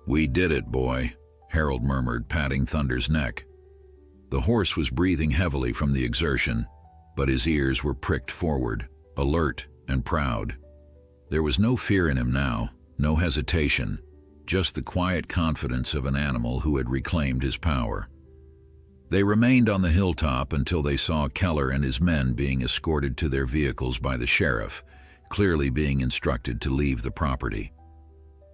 "We did it, boy," Harold murmured, patting Thunder's neck. The horse was breathing heavily from the exertion, but his ears were pricked forward, alert and proud. There was no fear in him now, no hesitation, just the quiet confidence of an animal who had reclaimed his power. They remained on the hilltop until they saw Keller and his men being escorted to their vehicles by the sheriff, clearly being instructed to leave the property.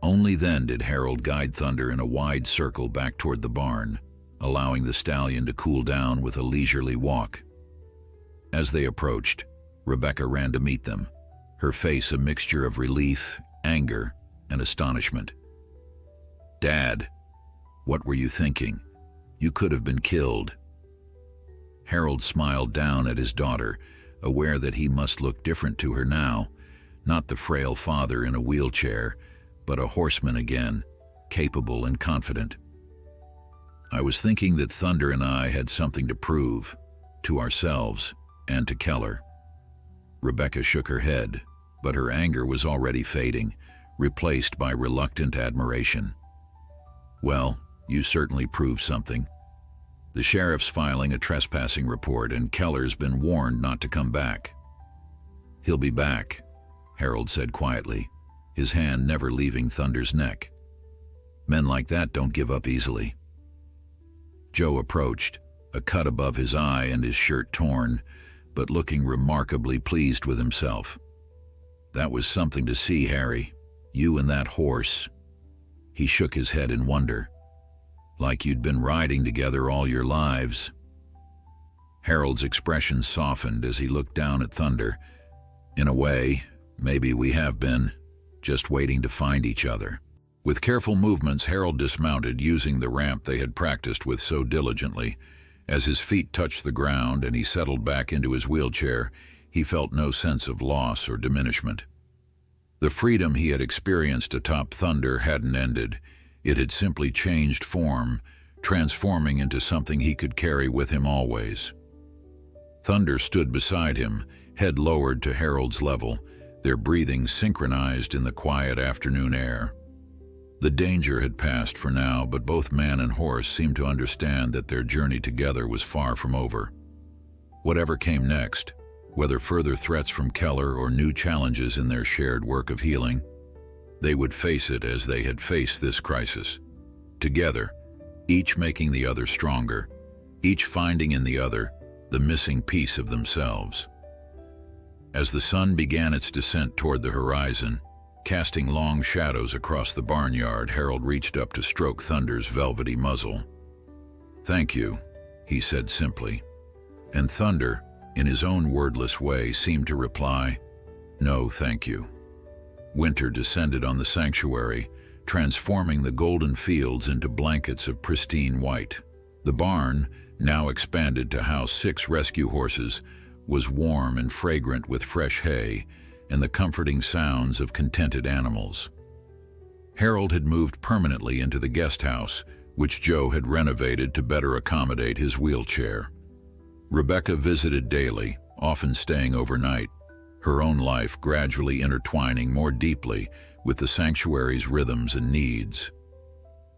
Only then did Harold guide Thunder in a wide circle back toward the barn, allowing the stallion to cool down with a leisurely walk. As they approached, Rebecca ran to meet them, her face a mixture of relief, anger, and astonishment. "Dad, what were you thinking? You could have been killed." Harold smiled down at his daughter, aware that he must look different to her now, not the frail father in a wheelchair, but a horseman again, capable and confident. "I was thinking that Thunder and I had something to prove, to ourselves and to Keller." Rebecca shook her head, but her anger was already fading, replaced by reluctant admiration. "Well, you certainly proved something. The sheriff's filing a trespassing report, and Keller's been warned not to come back." "He'll be back," Harold said quietly, his hand never leaving Thunder's neck. "Men like that don't give up easily." Joe approached, a cut above his eye and his shirt torn, but looking remarkably pleased with himself. "That was something to see, Harry. You and that horse." He shook his head in wonder. like you'd been riding together all your lives." Harold's expression softened as he looked down at Thunder. "In a way, maybe we have been, just waiting to find each other." With careful movements, Harold dismounted, using the ramp they had practiced with so diligently. As his feet touched the ground and he settled back into his wheelchair, he felt no sense of loss or diminishment. The freedom he had experienced atop Thunder hadn't ended. It had simply changed form, transforming into something he could carry with him always. Thunder stood beside him, head lowered to Harold's level, their breathing synchronized in the quiet afternoon air. The danger had passed for now, but both man and horse seemed to understand that their journey together was far from over. Whatever came next, whether further threats from Keller or new challenges in their shared work of healing, they would face it as they had faced this crisis. Together, each making the other stronger, each finding in the other the missing piece of themselves. As the sun began its descent toward the horizon, casting long shadows across the barnyard, Harold reached up to stroke Thunder's velvety muzzle. "Thank you," he said simply. And Thunder, in his own wordless way, seemed to reply, "No, thank you." Winter descended on the sanctuary, transforming the golden fields into blankets of pristine white. The barn, now expanded to house 6 rescue horses, was warm and fragrant with fresh hay and the comforting sounds of contented animals. Harold had moved permanently into the guest house, which Joe had renovated to better accommodate his wheelchair. Rebecca visited daily, often staying overnight, her own life gradually intertwining more deeply with the sanctuary's rhythms and needs.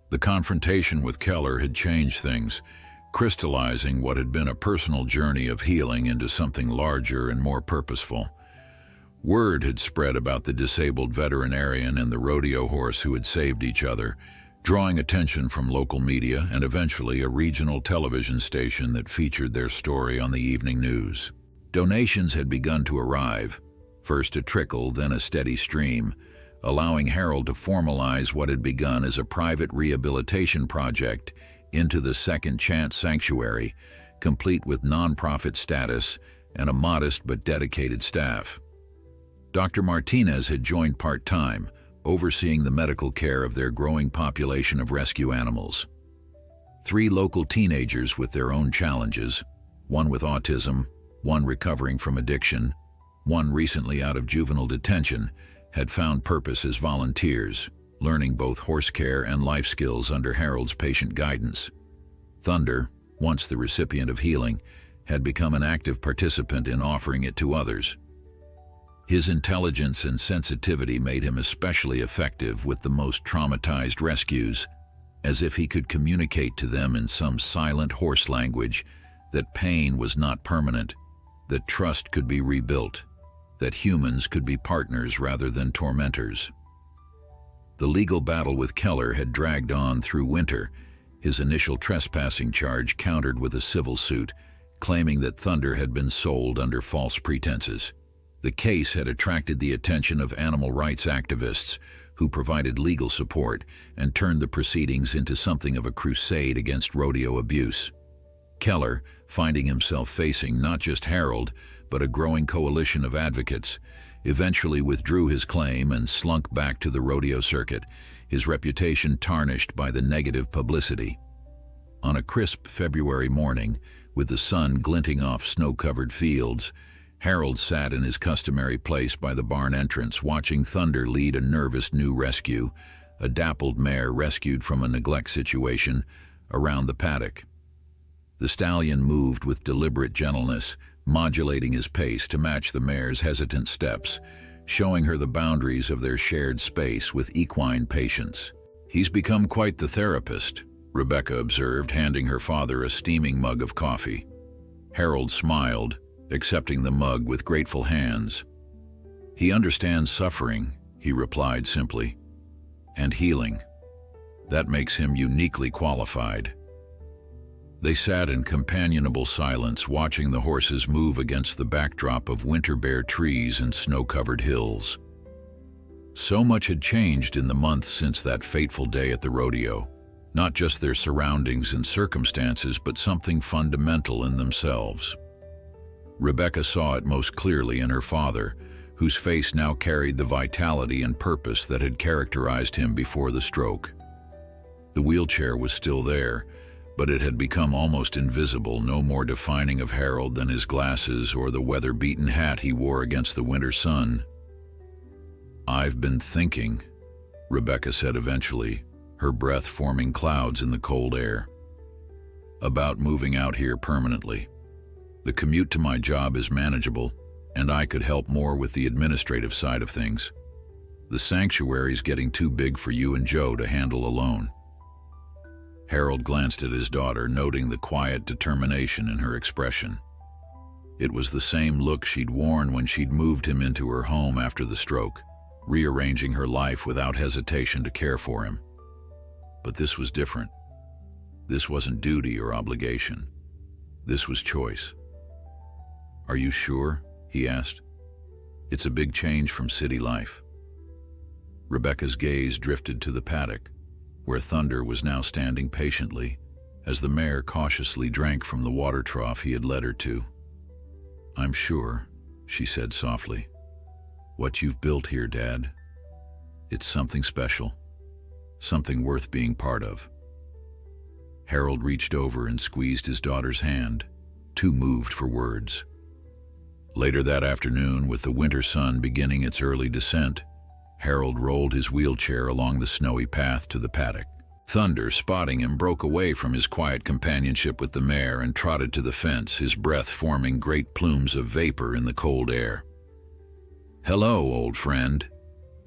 The confrontation with Keller had changed things, crystallizing what had been a personal journey of healing into something larger and more purposeful. Word had spread about the disabled veterinarian and the rodeo horse who had saved each other, drawing attention from local media and eventually a regional television station that featured their story on the evening news. Donations had begun to arrive, first a trickle, then a steady stream, allowing Harold to formalize what had begun as a private rehabilitation project into the Second Chance Sanctuary, complete with nonprofit status and a modest but dedicated staff. Dr. Martinez had joined part-time, overseeing the medical care of their growing population of rescue animals. 3 local teenagers with their own challenges, one with autism, one recovering from addiction, one recently out of juvenile detention, had found purpose as volunteers, learning both horse care and life skills under Harold's patient guidance. Thunder, once the recipient of healing, had become an active participant in offering it to others. His intelligence and sensitivity made him especially effective with the most traumatized rescues, as if he could communicate to them in some silent horse language that pain was not permanent, that trust could be rebuilt, that humans could be partners rather than tormentors. The legal battle with Keller had dragged on through winter, his initial trespassing charge countered with a civil suit, claiming that Thunder had been sold under false pretenses. The case had attracted the attention of animal rights activists who provided legal support and turned the proceedings into something of a crusade against rodeo abuse. Keller, finding himself facing not just Harold, but a growing coalition of advocates, eventually withdrew his claim and slunk back to the rodeo circuit, his reputation tarnished by the negative publicity. On a crisp February morning, with the sun glinting off snow-covered fields, Harold sat in his customary place by the barn entrance, watching Thunder lead a nervous new rescue, a dappled mare rescued from a neglect situation, around the paddock. The stallion moved with deliberate gentleness, modulating his pace to match the mare's hesitant steps, showing her the boundaries of their shared space with equine patience. "He's become quite the therapist," Rebecca observed, handing her father a steaming mug of coffee. Harold smiled, accepting the mug with grateful hands. "He understands suffering," he replied simply, "and healing. That makes him uniquely qualified." They sat in companionable silence, watching the horses move against the backdrop of winter-bare trees and snow-covered hills. So much had changed in the months since that fateful day at the rodeo. Not just their surroundings and circumstances, but something fundamental in themselves. Rebecca saw it most clearly in her father, whose face now carried the vitality and purpose that had characterized him before the stroke. The wheelchair was still there, but it had become almost invisible, no more defining of Harold than his glasses or the weather-beaten hat he wore against the winter sun. "I've been thinking," Rebecca said eventually, her breath forming clouds in the cold air, "about moving out here permanently. The commute to my job is manageable, and I could help more with the administrative side of things. The sanctuary's getting too big for you and Joe to handle alone." Harold glanced at his daughter, noting the quiet determination in her expression. It was the same look she'd worn when she'd moved him into her home after the stroke, rearranging her life without hesitation to care for him. But this was different. This wasn't duty or obligation. This was choice. "Are you sure?" he asked. "It's a big change from city life." Rebecca's gaze drifted to the paddock, where Thunder was now standing patiently, as the mare cautiously drank from the water trough he had led her to. "I'm sure," she said softly. "What you've built here, Dad, it's something special, something worth being part of." Harold reached over and squeezed his daughter's hand, too moved for words. Later that afternoon, with the winter sun beginning its early descent, Harold rolled his wheelchair along the snowy path to the paddock. Thunder, spotting him, broke away from his quiet companionship with the mare and trotted to the fence, his breath forming great plumes of vapor in the cold air. "Hello, old friend,"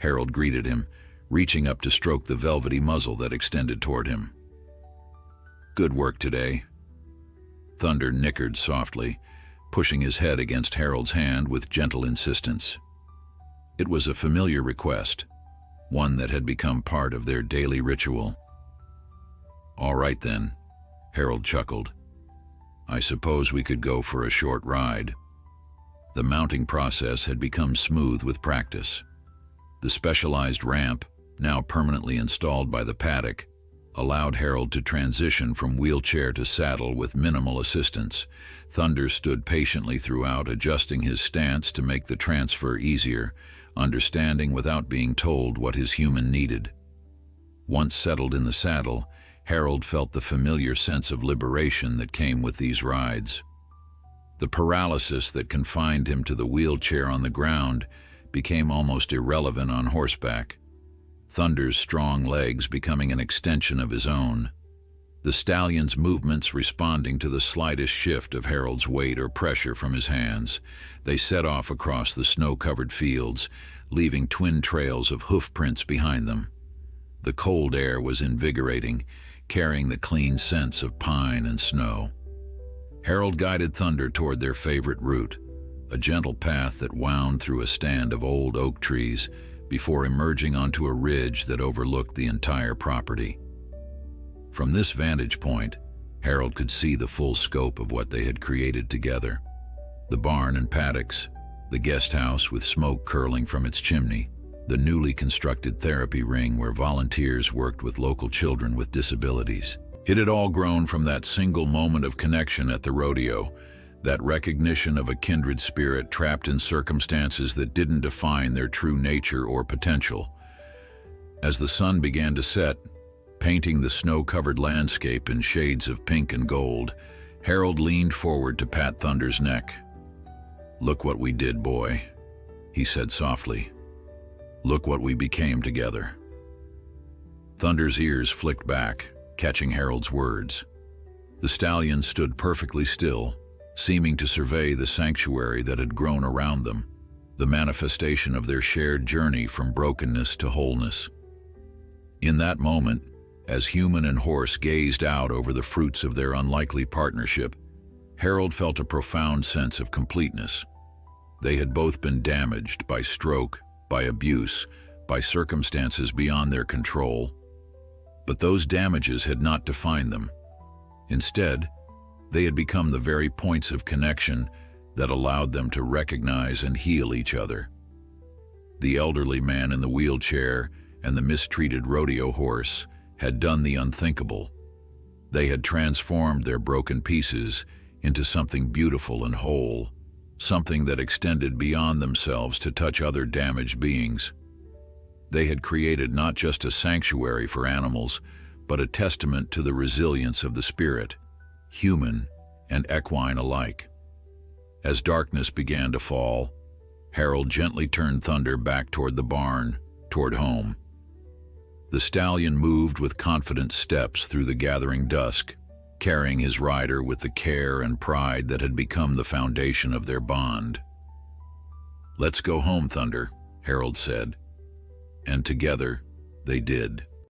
Harold greeted him, reaching up to stroke the velvety muzzle that extended toward him. "Good work today." Thunder nickered softly, pushing his head against Harold's hand with gentle insistence. It was a familiar request, one that had become part of their daily ritual. "All right then," Harold chuckled. "I suppose we could go for a short ride." The mounting process had become smooth with practice. The specialized ramp, now permanently installed by the paddock, allowed Harold to transition from wheelchair to saddle with minimal assistance. Thunder stood patiently throughout, adjusting his stance to make the transfer easier, understanding without being told what his human needed. Once settled in the saddle, Harold felt the familiar sense of liberation that came with these rides. The paralysis that confined him to the wheelchair on the ground became almost irrelevant on horseback, Thunder's strong legs becoming an extension of his own, the stallion's movements responding to the slightest shift of Harold's weight or pressure from his hands. They set off across the snow-covered fields, leaving twin trails of hoof prints behind them. The cold air was invigorating, carrying the clean scents of pine and snow. Harold guided Thunder toward their favorite route, a gentle path that wound through a stand of old oak trees before emerging onto a ridge that overlooked the entire property. From this vantage point, Harold could see the full scope of what they had created together. The barn and paddocks, the guest house with smoke curling from its chimney, the newly constructed therapy ring where volunteers worked with local children with disabilities. It had all grown from that single moment of connection at the rodeo, that recognition of a kindred spirit trapped in circumstances that didn't define their true nature or potential. As the sun began to set, painting the snow-covered landscape in shades of pink and gold, Harold leaned forward to pat Thunder's neck. "Look what we did, boy," he said softly. "Look what we became together." Thunder's ears flicked back, catching Harold's words. The stallion stood perfectly still, seeming to survey the sanctuary that had grown around them, the manifestation of their shared journey from brokenness to wholeness. In that moment, as human and horse gazed out over the fruits of their unlikely partnership, Harold felt a profound sense of completeness. They had both been damaged by stroke, by abuse, by circumstances beyond their control. But those damages had not defined them. Instead, they had become the very points of connection that allowed them to recognize and heal each other. The elderly man in the wheelchair and the mistreated rodeo horse had done the unthinkable. They had transformed their broken pieces into something beautiful and whole, something that extended beyond themselves to touch other damaged beings. They had created not just a sanctuary for animals, but a testament to the resilience of the spirit, human and equine alike. As darkness began to fall, Harold gently turned Thunder back toward the barn, toward home. The stallion moved with confident steps through the gathering dusk, carrying his rider with the care and pride that had become the foundation of their bond. "Let's go home, Thunder," Harold said. And together, they did.